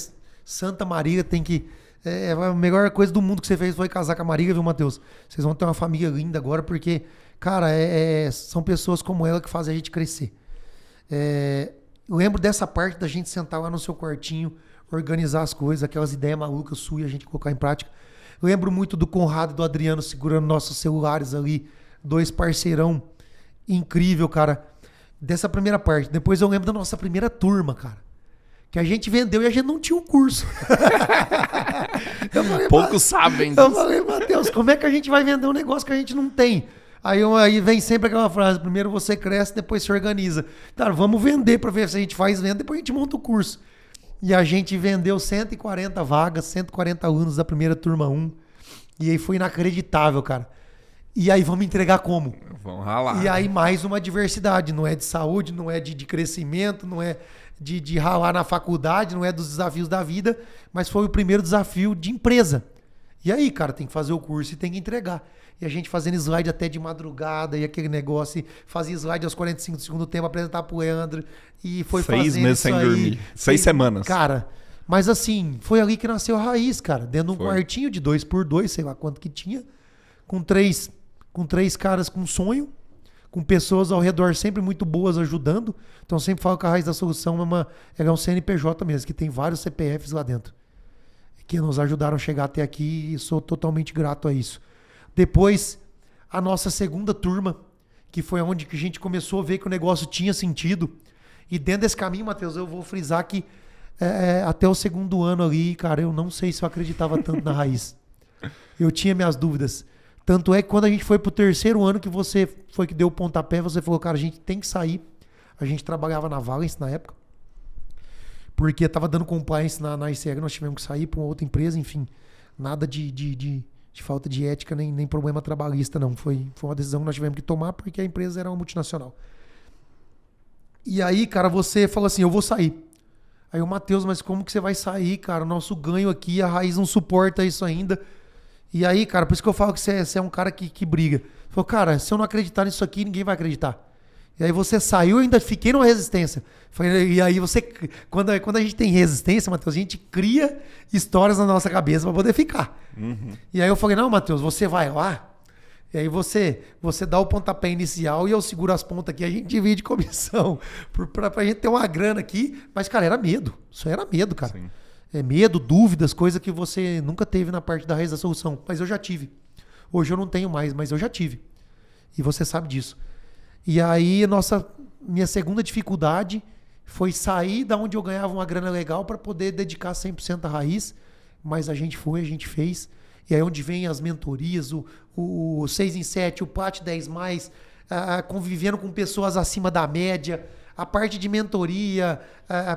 Santa Marília, tem que... a melhor coisa do mundo que você fez foi casar com a Marília, viu, Matheus? Vocês vão ter uma família linda agora, porque, cara, são pessoas como ela que fazem a gente crescer. Eu lembro dessa parte da gente sentar lá no seu quartinho, organizar as coisas, aquelas ideias malucas suas, a gente colocar em prática. Eu lembro muito do Conrado e do Adriano segurando nossos celulares ali, 2 parceirão incrível, cara, dessa primeira parte. Depois eu lembro da nossa primeira turma, cara, que a gente vendeu e a gente não tinha um curso. Poucos sabem disso. Eu falei, Matheus, como é que a gente vai vender um negócio que a gente não tem? Aí vem sempre aquela frase, primeiro você cresce, depois se organiza. Cara, vamos vender para ver se a gente faz venda, depois a gente monta o curso. E a gente vendeu 140 vagas, 140 alunos da primeira turma 1. E aí foi inacreditável, cara. E aí vamos entregar como? Vamos ralar. E aí mais uma diversidade, não é de saúde, não é de crescimento, não é de ralar na faculdade, não é dos desafios da vida, mas foi o primeiro desafio de empresa. E aí, cara, tem que fazer o curso e tem que entregar. E a gente fazendo slide até de madrugada e aquele negócio, e fazia slide aos 45 do segundo tempo, apresentar pro Leandro e foi 6 fazendo meses isso sem aí. dormir. 6 semanas. Cara, mas assim, foi ali que nasceu a Raiz, cara, dentro de um Foi. quartinho de 2x2, sei lá quanto que tinha, com três caras com sonho, com pessoas ao redor sempre muito boas ajudando. Então eu sempre falo que a Raiz da Solução é um CNPJ mesmo, que tem vários CPFs lá dentro, que nos ajudaram a chegar até aqui, e sou totalmente grato a isso. Depois, a nossa segunda turma, que foi onde que a gente começou a ver que o negócio tinha sentido. E dentro desse caminho, Matheus, eu vou frisar que até o segundo ano ali, cara, eu não sei se eu acreditava tanto na Raiz. Eu tinha minhas dúvidas. Tanto é que quando a gente foi pro terceiro ano, que você foi que deu o pontapé, você falou, cara, a gente tem que sair. A gente trabalhava na Valence na época, porque tava dando compliance na ICR, nós tivemos que sair para uma outra empresa, enfim, nada de falta de ética, nem problema trabalhista, não. Foi uma decisão que nós tivemos que tomar, porque a empresa era uma multinacional. E aí, cara, você falou assim, eu vou sair. Aí o Matheus, mas como que você vai sair, cara? O nosso ganho aqui, a Raiz não suporta isso ainda. E aí, cara, por isso que eu falo que você é um cara que briga. Falou, cara, se eu não acreditar nisso aqui, ninguém vai acreditar. E aí você saiu, eu ainda fiquei numa resistência. E aí você, quando a gente tem resistência, Matheus, a gente cria histórias na nossa cabeça para poder ficar. Uhum. E aí eu falei, não, Matheus, você vai lá, e aí você dá o pontapé inicial e eu seguro as pontas aqui, a gente divide comissão pra gente ter uma grana aqui. Mas, cara, era medo. Isso era medo, cara. Sim. É medo, dúvidas, coisa que você nunca teve na parte da Raiz da Solução. Mas eu já tive. Hoje eu não tenho mais, mas eu já tive. E você sabe disso. E aí, minha segunda dificuldade foi sair da onde eu ganhava uma grana legal para poder dedicar 100% à Raiz. Mas a gente fez. E aí onde vem as mentorias, o 6 em 7, o Plat 10+, convivendo com pessoas acima da média, a parte de mentoria,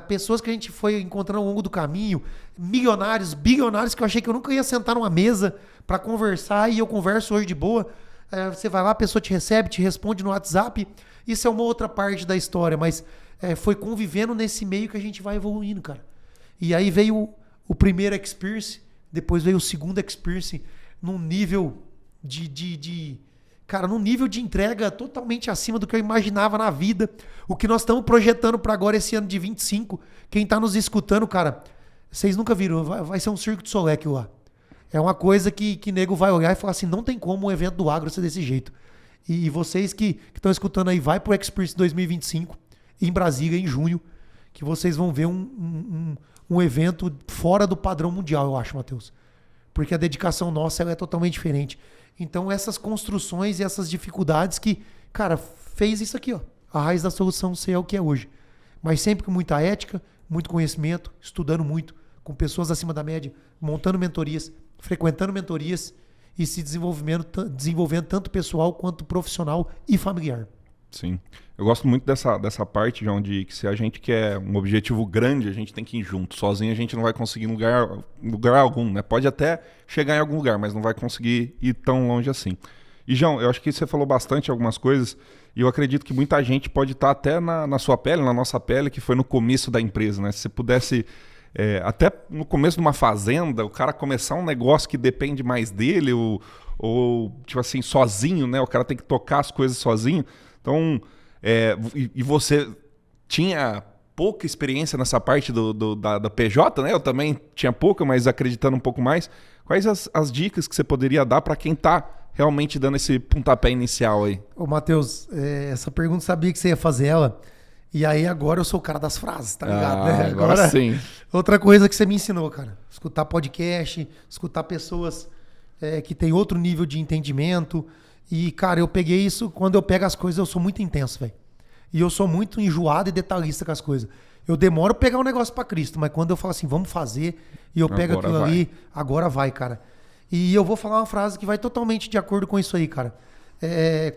pessoas que a gente foi encontrando ao longo do caminho, milionários, bilionários que eu achei que eu nunca ia sentar numa mesa para conversar e eu converso hoje de boa. Você vai lá, a pessoa te recebe, te responde no WhatsApp. Isso é uma outra parte da história, mas foi convivendo nesse meio que a gente vai evoluindo, cara. E aí veio o primeiro experience, depois veio o segundo experience, num nível num nível de entrega totalmente acima do que eu imaginava na vida. O que nós estamos projetando para agora, esse ano de 25, quem tá nos escutando, cara, vocês nunca viram, vai ser um circo de Soleil lá. É uma coisa que nego vai olhar e falar assim, não tem como um evento do agro ser desse jeito. E vocês que estão escutando aí, vai pro Experience 2025, em Brasília, em junho, que vocês vão ver um evento fora do padrão mundial, eu acho, Matheus. Porque a dedicação nossa ela é totalmente diferente. Então, essas construções e essas dificuldades que, cara, fez isso aqui, ó. A raiz da solução ser o que é hoje. Mas sempre com muita ética, muito conhecimento, estudando muito, com pessoas acima da média, montando mentorias, frequentando mentorias e se desenvolvendo tanto pessoal quanto profissional e familiar. Sim. Eu gosto muito dessa parte, João, de que se a gente quer um objetivo grande, a gente tem que ir junto. Sozinho a gente não vai conseguir em lugar algum, né? Pode até chegar em algum lugar, mas não vai conseguir ir tão longe assim. E, João, eu acho que você falou bastante algumas coisas e eu acredito que muita gente pode estar até na sua pele, na nossa pele, que foi no começo da empresa, né? Se você pudesse, até no começo de uma fazenda, o cara começar um negócio que depende mais dele ou tipo assim, sozinho, né? O cara tem que tocar as coisas sozinho. Então, e você tinha pouca experiência nessa parte da PJ, né? Eu também tinha pouca, mas acreditando um pouco mais. Quais as dicas que você poderia dar para quem está realmente dando esse pontapé inicial aí? Ô, Matheus, essa pergunta sabia que você ia fazer ela. E aí agora eu sou o cara das frases, tá ligado? Né? Agora sim. Outra coisa que você me ensinou, cara. Escutar podcast, escutar pessoas que têm outro nível de entendimento. E, cara, eu peguei isso, quando eu pego as coisas, eu sou muito intenso, velho. E eu sou muito enjoado e detalhista com as coisas. Eu demoro pra pegar um negócio pra Cristo, mas quando eu falo assim, vamos fazer, e eu pego aquilo ali, agora vai, cara. E eu vou falar uma frase que vai totalmente de acordo com isso aí, cara.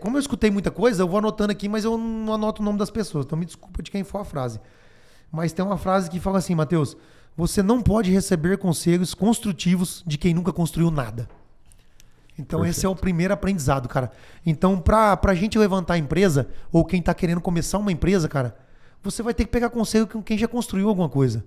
Como eu escutei muita coisa, eu vou anotando aqui, mas eu não anoto o nome das pessoas, então me desculpa de quem for a frase. Mas tem uma frase que fala assim, Matheus, você não pode receber conselhos construtivos de quem nunca construiu nada. Então Perfeito. Esse é o primeiro aprendizado, cara. Então pra gente levantar a empresa, ou quem tá querendo começar uma empresa, cara, você vai ter que pegar conselho com quem já construiu alguma coisa.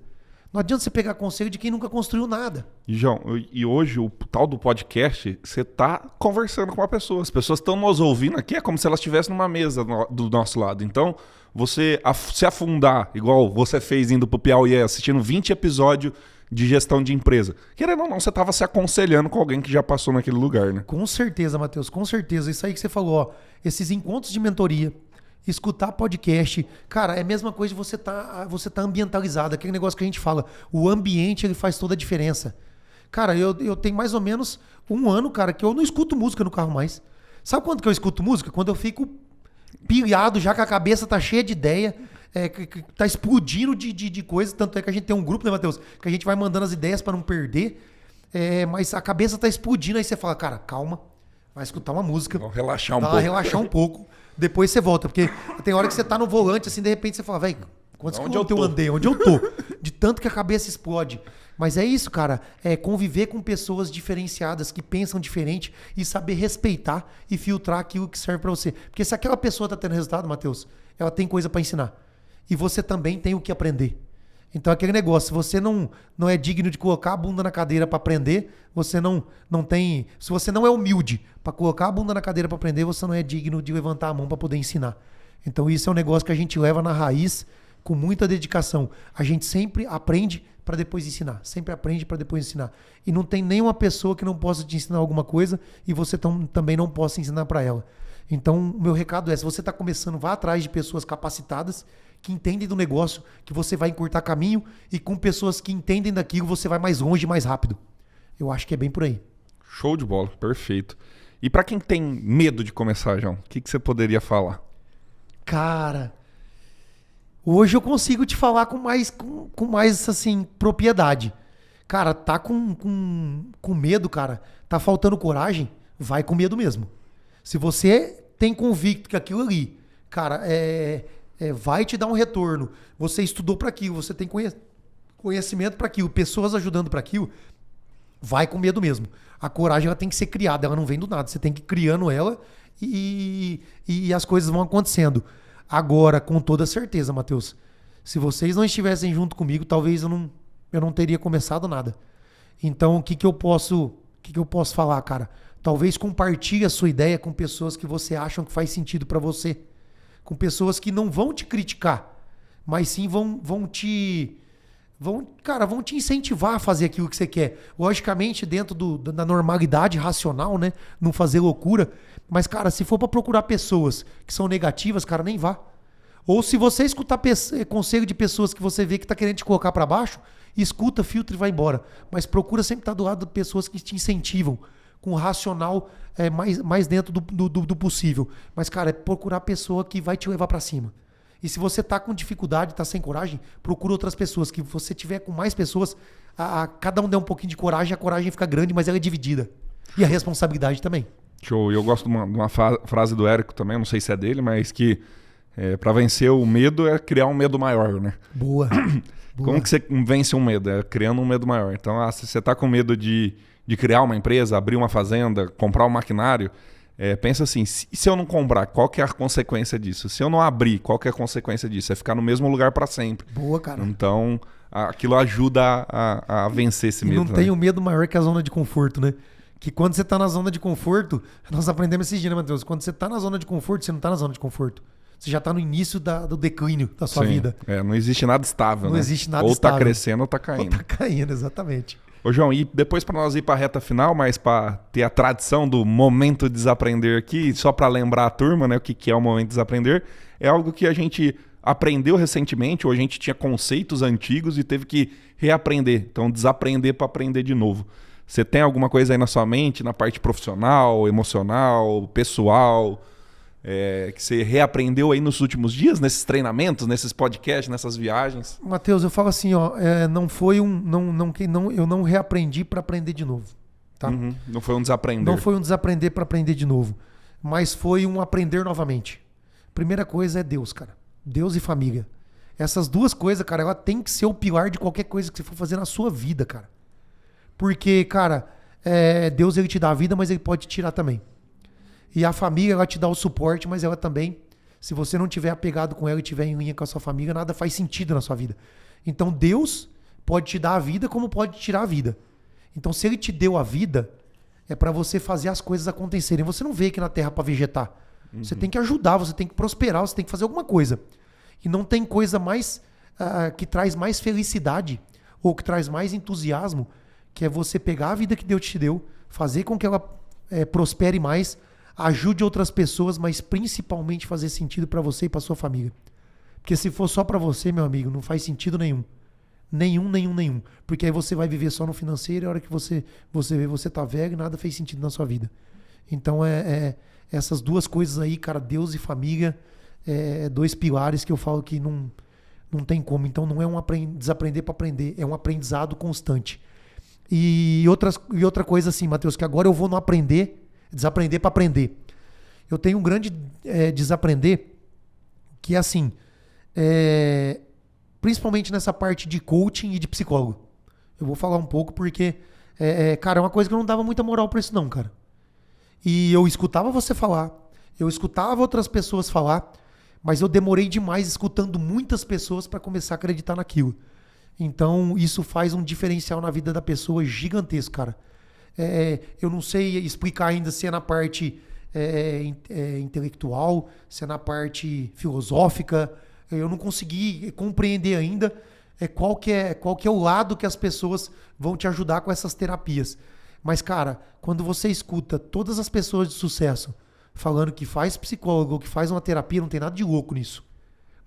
Não adianta você pegar conselho de quem nunca construiu nada. E, João, e hoje o tal do podcast, você tá conversando com uma pessoa. As pessoas estão nos ouvindo aqui, é como se elas estivessem numa mesa do nosso lado. Então, você se afundar, igual você fez indo pro Piauí, assistindo 20 episódios de gestão de empresa. Querendo ou não, você estava se aconselhando com alguém que já passou naquele lugar, né? Com certeza, Matheus, com certeza. Isso aí que você falou, ó, esses encontros de mentoria, escutar podcast, cara, é a mesma coisa de você tá ambientalizado, aquele negócio que a gente fala, o ambiente ele faz toda a diferença. Cara, eu tenho mais ou menos um ano, cara, que eu não escuto música no carro mais. Sabe quando que eu escuto música? Quando eu fico pilhado já, que a cabeça tá cheia de ideia, que tá explodindo de coisa, tanto é que a gente tem um grupo, né, Matheus, que a gente vai mandando as ideias para não perder, mas a cabeça tá explodindo, aí você fala, cara, calma, vai escutar uma música, vamos relaxar um pouco. Relaxar um pouco. Depois você volta, porque tem hora que você tá no volante, assim, de repente você fala, velho, quantos quilômetros eu andei? Onde eu tô? De tanto que a cabeça explode. Mas é isso, cara, é conviver com pessoas diferenciadas, que pensam diferente e saber respeitar e filtrar aquilo que serve pra você. Porque se aquela pessoa tá tendo resultado, Matheus, ela tem coisa pra ensinar. E você também tem o que aprender. Então aquele negócio, se você não é digno de colocar a bunda na cadeira para aprender, você não tem... Se você não é humilde para colocar a bunda na cadeira para aprender, você não é digno de levantar a mão para poder ensinar. Então isso é um negócio que a gente leva na raiz com muita dedicação. A gente sempre aprende para depois ensinar. Sempre aprende para depois ensinar. E não tem nenhuma pessoa que não possa te ensinar alguma coisa e você também não possa ensinar para ela. Então o meu recado é, se você está começando, vá atrás de pessoas capacitadas que entendem do negócio, que você vai encurtar caminho, e com pessoas que entendem daquilo, você vai mais longe e mais rápido. Eu acho que é bem por aí. Show de bola, perfeito. E para quem tem medo de começar, João, o que você poderia falar? Cara, hoje eu consigo te falar com mais assim, propriedade. Cara, tá com medo, cara, tá faltando coragem, vai com medo mesmo. Se você tem convicto que aquilo ali, cara, vai te dar um retorno. Você estudou para aquilo, você tem conhecimento para aquilo, pessoas ajudando para aquilo, vai com medo mesmo. A coragem ela tem que ser criada, ela não vem do nada. Você tem que ir criando ela e as coisas vão acontecendo. Agora, com toda certeza, Matheus, se vocês não estivessem junto comigo, talvez eu não teria começado nada. Então, o que eu posso falar, cara? Talvez compartilhe a sua ideia com pessoas que você acha que faz sentido para você. Com pessoas que não vão te criticar, mas sim vão te incentivar a fazer aquilo que você quer. Logicamente, dentro da normalidade racional, né? Não fazer loucura. Mas, cara, se for para procurar pessoas que são negativas, cara, nem vá. Ou se você escutar conselho de pessoas que você vê que tá querendo te colocar para baixo, escuta, filtra e vai embora. Mas procura sempre estar do lado de pessoas que te incentivam, com o racional mais dentro do possível. Mas, cara, é procurar a pessoa que vai te levar para cima. E se você tá com dificuldade, tá sem coragem, procura outras pessoas. Que você tiver com mais pessoas, cada um der um pouquinho de coragem, a coragem fica grande, mas ela é dividida. E a responsabilidade também. Show. E eu gosto de uma frase do Érico também, não sei se é dele, mas que para vencer o medo é criar um medo maior, né? Boa. Como que você vence um medo? É criando um medo maior. Então, se você tá com medo de criar uma empresa, abrir uma fazenda, comprar um maquinário, pensa assim, se eu não comprar, qual que é a consequência disso? Se eu não abrir, qual que é a consequência disso? É ficar no mesmo lugar para sempre. Boa, cara. Então, aquilo ajuda a vencer esse medo. E não tem um medo maior que a zona de conforto, né? Que quando você tá na zona de conforto, nós aprendemos esses dias, né, Matheus? Quando você tá na zona de conforto, você não tá na zona de conforto. Você já tá no início do declínio da sua vida. Não existe nada estável, não né? Existe nada ou estável. Tá crescendo ou tá caindo. Ou tá caindo, exatamente. Ô, João, e depois para nós ir para a reta final, mas para ter a tradição do momento desaprender aqui, só para lembrar a turma, né, o que é o momento desaprender, é algo que a gente aprendeu recentemente, ou a gente tinha conceitos antigos e teve que reaprender. Então, desaprender para aprender de novo. Você tem alguma coisa aí na sua mente, na parte profissional, emocional, pessoal, que você reaprendeu aí nos últimos dias, nesses treinamentos, nesses podcasts, nessas viagens? Matheus, eu falo assim, ó, eu não reaprendi para aprender de novo. Tá? Não foi um desaprender. Não foi um desaprender para aprender de novo, mas foi um aprender novamente. Primeira coisa é Deus, cara. Deus e família. Essas duas coisas, cara, ela tem que ser o pilar de qualquer coisa que você for fazer na sua vida, cara. Porque, cara, Deus ele te dá a vida, mas ele pode te tirar também. E a família, ela te dá o suporte, mas ela também, se você não tiver apegado com ela e tiver em linha com a sua família, nada faz sentido na sua vida. Então Deus pode te dar a vida como pode te tirar a vida. Então se ele te deu a vida, é para você fazer as coisas acontecerem. Você não veio aqui na Terra para vegetar. Você tem que ajudar, você tem que prosperar, você tem que fazer alguma coisa. E não tem coisa mais que traz mais felicidade ou que traz mais entusiasmo, que é você pegar a vida que Deus te deu, fazer com que ela prospere mais, ajude outras pessoas, mas principalmente fazer sentido para você e para sua família. Porque se for só para você, meu amigo, não faz sentido nenhum. Nenhum. Porque aí você vai viver só no financeiro e a hora que você vê, você tá velho e nada fez sentido na sua vida. Então, essas duas coisas aí, cara, Deus e família, dois pilares que eu falo que não tem como. Então, não é um desaprender para aprender, é um aprendizado constante. E outra coisa assim, Matheus, que agora eu vou no desaprender para aprender. Eu tenho um grande desaprender que é assim, principalmente nessa parte de coaching e de psicólogo. Eu vou falar um pouco porque, cara, é uma coisa que eu não dava muita moral pra isso não, cara. E eu escutava você falar, eu escutava outras pessoas falar, mas eu demorei demais escutando muitas pessoas para começar a acreditar naquilo. Então, isso faz um diferencial na vida da pessoa gigantesco, cara. Eu não sei explicar ainda se é na parte intelectual, se é na parte filosófica. Eu não consegui compreender ainda qual que é o lado que as pessoas vão te ajudar com essas terapias. Mas, cara, quando você escuta todas as pessoas de sucesso falando que faz psicólogo ou que faz uma terapia, não tem nada de louco nisso.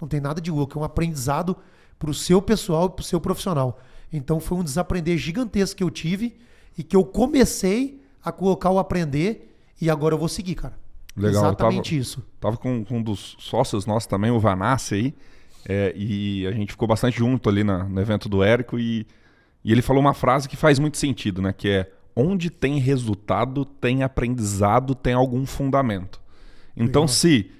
Não tem nada de louco. É um aprendizado para o seu pessoal e para o seu profissional. Então, foi um desaprender gigantesco que eu tive e que eu comecei a colocar o aprender e agora eu vou seguir, cara. Legal. Exatamente isso. Tava com um dos sócios nossos também, o Vanassi aí, e a gente ficou bastante junto ali no evento do Érico e ele falou uma frase que faz muito sentido, né? Que é: onde tem resultado, tem aprendizado, tem algum fundamento. Então, se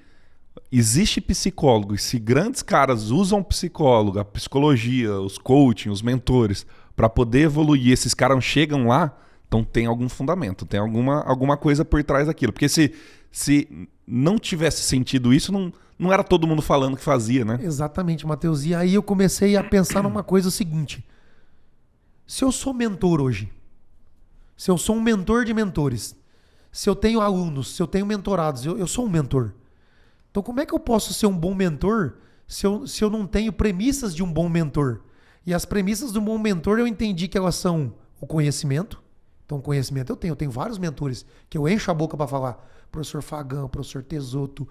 existe psicólogo, e se grandes caras usam psicólogo, a psicologia, os coaching, os mentores, para poder evoluir, esses caras chegam lá, então tem algum fundamento, tem alguma coisa por trás daquilo. Porque se não tivesse sentido isso, não era todo mundo falando que fazia, né? Exatamente, Matheus. E aí eu comecei a pensar numa coisa seguinte. Se eu sou mentor hoje, se eu sou um mentor de mentores, se eu tenho alunos, se eu tenho mentorados, eu sou um mentor. Então como é que eu posso ser um bom mentor se eu não tenho premissas de um bom mentor? E as premissas de um bom mentor eu entendi que elas são o conhecimento. Então conhecimento eu tenho vários mentores que eu encho a boca para falar. Professor Fagão, professor Tesoto,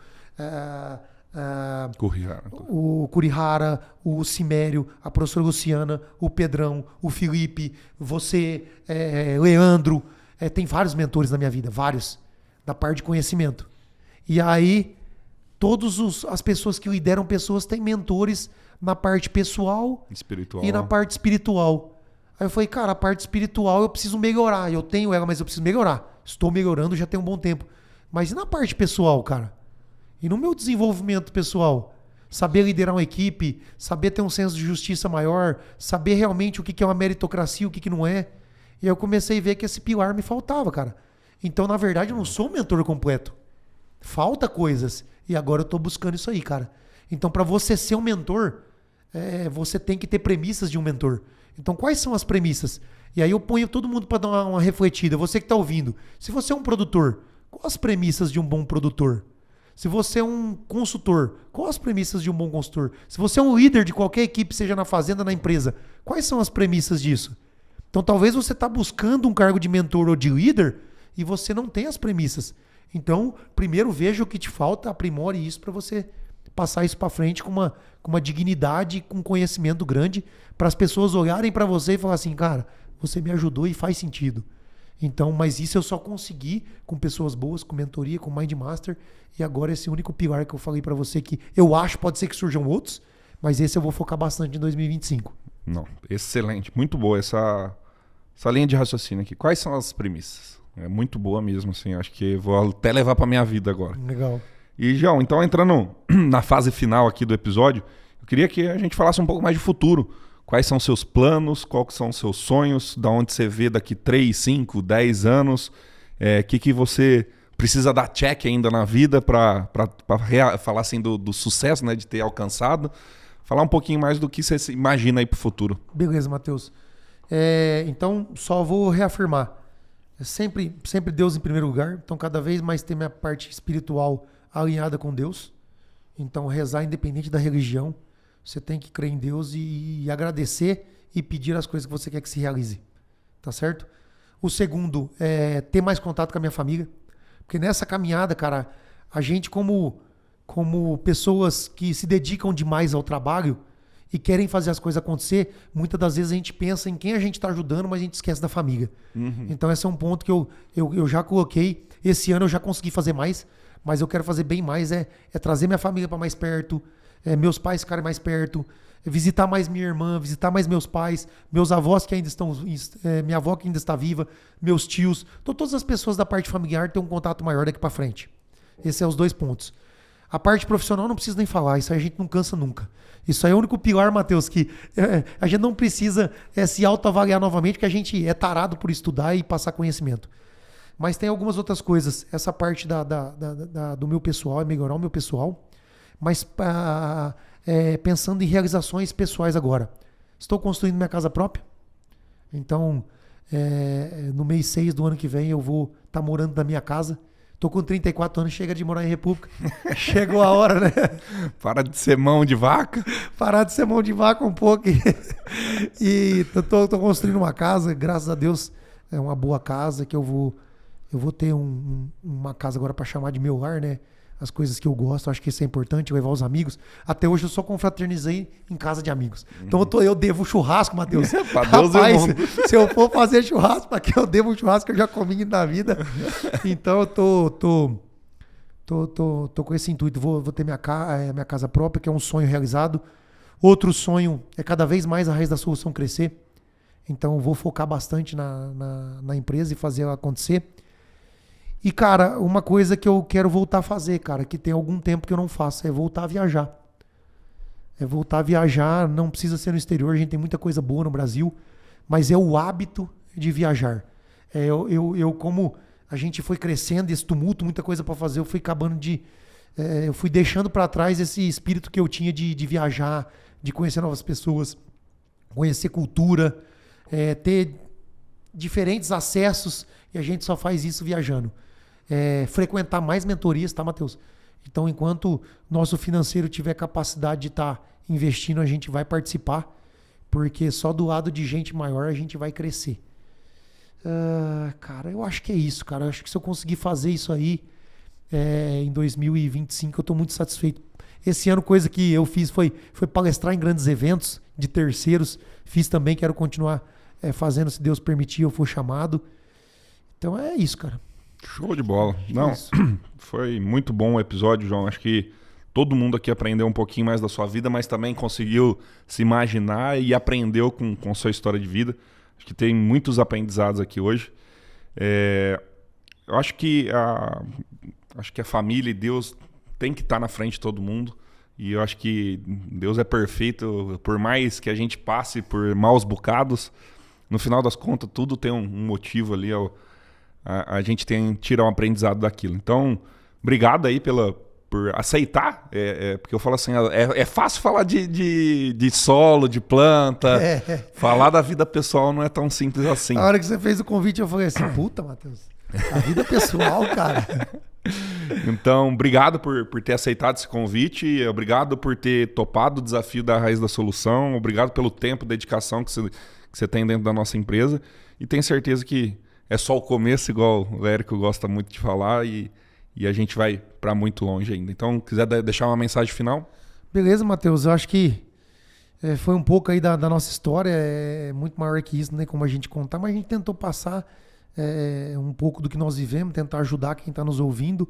o Kurihara, o Cimério, a professora Luciana, o Pedrão, o Felipe, você, Leandro. Tem vários mentores na minha vida, vários, da parte de conhecimento. E aí, todas as pessoas que lideram pessoas têm mentores na parte pessoal espiritual. E na parte espiritual. Aí eu falei, cara, a parte espiritual eu preciso melhorar. Eu tenho ela, mas eu preciso melhorar. Estou melhorando já tem um bom tempo. Mas e na parte pessoal, cara? E no meu desenvolvimento pessoal? Saber liderar uma equipe, saber ter um senso de justiça maior, saber realmente o que é uma meritocracia, o que não é. E aí eu comecei a ver que esse pilar me faltava, cara. Então, na verdade, eu não sou um mentor completo. Falta coisas. E agora eu tô buscando isso aí, cara. Então, para você ser um mentor, você tem que ter premissas de um mentor. Então, quais são as premissas? E aí eu ponho todo mundo para dar uma refletida. Você que tá ouvindo. Se você é um produtor, quais as premissas de um bom produtor? Se você é um consultor, quais as premissas de um bom consultor? Se você é um líder de qualquer equipe, seja na fazenda, na empresa, quais são as premissas disso? Então talvez você está buscando um cargo de mentor ou de líder e você não tem as premissas. Então, primeiro veja o que te falta, aprimore isso para você passar isso para frente com uma dignidade, com conhecimento grande, para as pessoas olharem para você e falar assim, cara, você me ajudou e faz sentido. Então, mas isso eu só consegui com pessoas boas, com mentoria, com Mind Master, e agora esse único pilar que eu falei para você que eu acho, pode ser que surjam outros, mas esse eu vou focar bastante em 2025. Não, excelente, muito boa essa linha de raciocínio aqui. Quais são as premissas? É muito boa mesmo, assim, acho que vou até levar para minha vida agora. Legal. E, João, então entrando na fase final aqui do episódio, eu queria que a gente falasse um pouco mais de futuro. Quais são os seus planos? Quais são os seus sonhos? Da onde você vê daqui 3, 5, 10 anos? Que você precisa dar check ainda na vida para falar assim do sucesso, né, de ter alcançado? Falar um pouquinho mais do que você imagina aí para o futuro. Beleza, Matheus. Então, só vou reafirmar. Sempre Deus em primeiro lugar. Então, cada vez mais ter minha parte espiritual alinhada com Deus. Então, rezar independente da religião. Você tem que crer em Deus e agradecer e pedir as coisas que você quer que se realize. Tá certo? O segundo é ter mais contato com a minha família. Porque nessa caminhada, cara, a gente como pessoas que se dedicam demais ao trabalho e querem fazer as coisas acontecer, muitas das vezes a gente pensa em quem a gente está ajudando, mas a gente esquece da família. Uhum. Então esse é um ponto que eu já coloquei. Esse ano eu já consegui fazer mais, mas eu quero fazer bem mais, é trazer minha família para mais perto, meus pais ficarem mais perto, visitar mais minha irmã, visitar mais meus pais, meus avós que ainda estão, minha avó que ainda está viva, meus tios. Então todas as pessoas da parte familiar têm um contato maior daqui para frente. Esses são os 2 pontos. A parte profissional não preciso nem falar, isso aí a gente não cansa nunca. Isso aí é o único pilar, Matheus, que a gente não precisa se autoavaliar novamente, que a gente é tarado por estudar e passar conhecimento. Mas tem algumas outras coisas. Essa parte do meu pessoal, é melhorar o meu pessoal, mas pensando em realizações pessoais agora. Estou construindo minha casa própria, então no mês 6 do ano que vem eu vou estar morando na minha casa. Tô com 34 anos, chega de morar em República. Chegou a hora, né? Para de ser mão de vaca. Parar de ser mão de vaca um pouco. E tô construindo uma casa, graças a Deus, é uma boa casa que eu vou ter uma casa agora para chamar de meu lar, né? As coisas que eu gosto, acho que isso é importante, levar os amigos. Até hoje eu só confraternizei em casa de amigos. Então eu devo churrasco, Matheus. Rapaz, se eu for fazer churrasco, para que eu devo churrasco que eu já comi na vida. Então eu tô com esse intuito. Vou ter minha casa própria, que é um sonho realizado. Outro sonho é cada vez mais a Raiz da Solução crescer. Então eu vou focar bastante na empresa e fazer ela acontecer. E, cara, uma coisa que eu quero voltar a fazer, cara, que tem algum tempo que eu não faço, é voltar a viajar. É voltar a viajar, não precisa ser no exterior, a gente tem muita coisa boa no Brasil, mas é o hábito de viajar. Como a gente foi crescendo, esse tumulto, muita coisa para fazer, eu fui acabando eu fui deixando para trás esse espírito que eu tinha de viajar, de conhecer novas pessoas, conhecer cultura, ter diferentes acessos, e a gente só faz isso viajando. Frequentar mais mentorias, tá, Matheus? Então, enquanto nosso financeiro tiver capacidade de estar investindo, a gente vai participar, porque só do lado de gente maior a gente vai crescer. Cara, eu acho que é isso, cara. Eu acho que se eu conseguir fazer isso aí em 2025, eu estou muito satisfeito. Esse ano, coisa que eu fiz foi palestrar em grandes eventos de terceiros. Fiz também, quero continuar fazendo, se Deus permitir, eu for chamado. Então é isso, cara. Show de bola. Não, foi muito bom o episódio, João. Acho que todo mundo aqui aprendeu um pouquinho mais da sua vida, mas também conseguiu se imaginar e aprendeu com sua história de vida. Acho que tem muitos aprendizados aqui hoje. Eu acho que a família e Deus tem que estar na frente de todo mundo. E eu acho que Deus é perfeito. Por mais que a gente passe por maus bocados, no final das contas, tudo tem um motivo ali. A gente tira um aprendizado daquilo. Então, obrigado aí por aceitar. Porque eu falo assim, é fácil falar de solo, de planta. Falar da vida pessoal não é tão simples assim. A hora que você fez o convite, eu falei assim, puta, Matheus, a vida pessoal, cara. Então, obrigado por ter aceitado esse convite. Obrigado por ter topado o desafio da Raiz da Solução. Obrigado pelo tempo, dedicação que você tem dentro da nossa empresa. E tenho certeza que é só o começo, igual o Érico gosta muito de falar, e a gente vai para muito longe ainda. Então, quiser deixar uma mensagem final? Beleza, Matheus. Eu acho que foi um pouco aí da nossa história, muito maior que isso, né, como a gente contar, mas a gente tentou passar um pouco do que nós vivemos, tentar ajudar quem está nos ouvindo,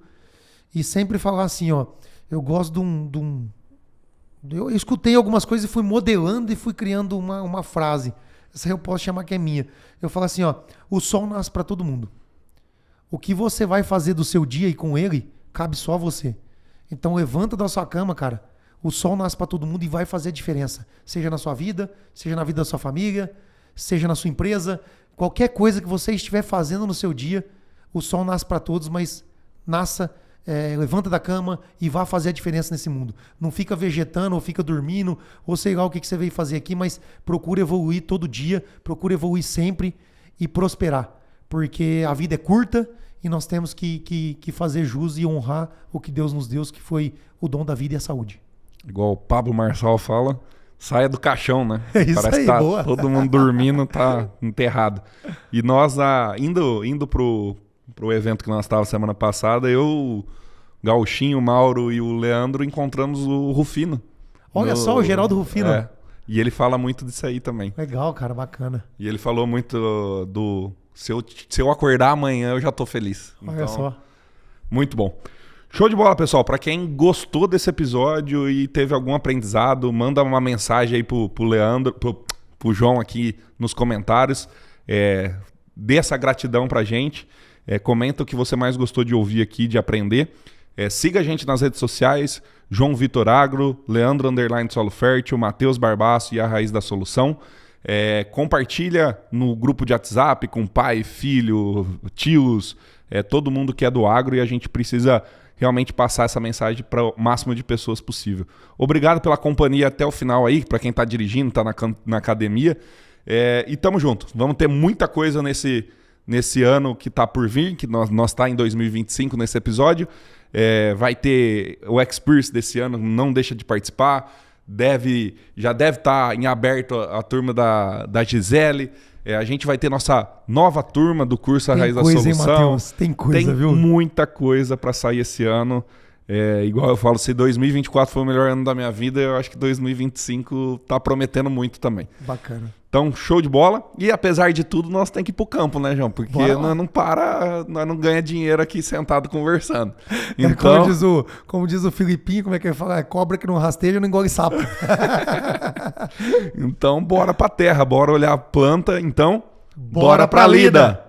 e sempre falar assim, ó, eu gosto eu escutei algumas coisas e fui modelando e fui criando uma frase. Essa eu posso chamar que é minha. Eu falo assim, ó, o sol nasce para todo mundo. O que você vai fazer do seu dia e com ele, cabe só a você. Então levanta da sua cama, cara. O sol nasce para todo mundo e vai fazer a diferença. Seja na sua vida, seja na vida da sua família, seja na sua empresa. Qualquer coisa que você estiver fazendo no seu dia, o sol nasce para todos, mas levanta da cama e vá fazer a diferença nesse mundo. Não fica vegetando ou fica dormindo, ou sei lá o que você veio fazer aqui, mas procura evoluir todo dia, procura evoluir sempre e prosperar. Porque a vida é curta e nós temos que fazer jus e honrar o que Deus nos deu, que foi o dom da vida e a saúde. Igual o Pablo Marçal fala, saia do caixão, né? É isso. Parece aí, tá boa. Todo mundo dormindo, tá enterrado. E nós, indo pro evento que nós estávamos semana passada, o Gauchinho, o Mauro e o Leandro encontramos o Rufino. Olha só, o Geraldo Rufino. E ele fala muito disso aí também. Legal, cara, bacana. E ele falou muito se eu acordar amanhã, eu já tô feliz. Olha então, só. Muito bom. Show de bola, pessoal. Para quem gostou desse episódio e teve algum aprendizado, manda uma mensagem aí pro Leandro, pro João aqui nos comentários. Dê essa gratidão pra gente. Comenta o que você mais gostou de ouvir aqui, de aprender. Siga a gente nas redes sociais, João Vitor Agro, Leandro _ Solo Fértil, Matheus Barbaço e a Raiz da Solução. Compartilha no grupo de WhatsApp com pai, filho, tios, todo mundo que é do agro, e a gente precisa realmente passar essa mensagem para o máximo de pessoas possível. Obrigado pela companhia até o final aí, para quem está dirigindo, está na academia. E tamo junto. Vamos ter muita coisa nesse ano que está por vir, que nós está em 2025 nesse episódio. Vai ter o Experience desse ano, não deixa de participar. Já deve estar em aberto a turma da Gisele. A gente vai ter nossa nova turma do curso A Raiz da Solução. Hein, Matheus? Tem coisa, viu? Tem muita coisa para sair esse ano. Igual eu falo, se 2024 foi o melhor ano da minha vida, eu acho que 2025 tá prometendo muito também. Bacana. Então, show de bola. E apesar de tudo, nós temos que ir pro campo, né, João? Porque nós não ganha dinheiro aqui sentado conversando. Então, como diz o Filipinho, como é que ele fala? Cobra que não rasteja não engole sapo. Então, bora pra terra, bora olhar a planta. Então, bora pra lida!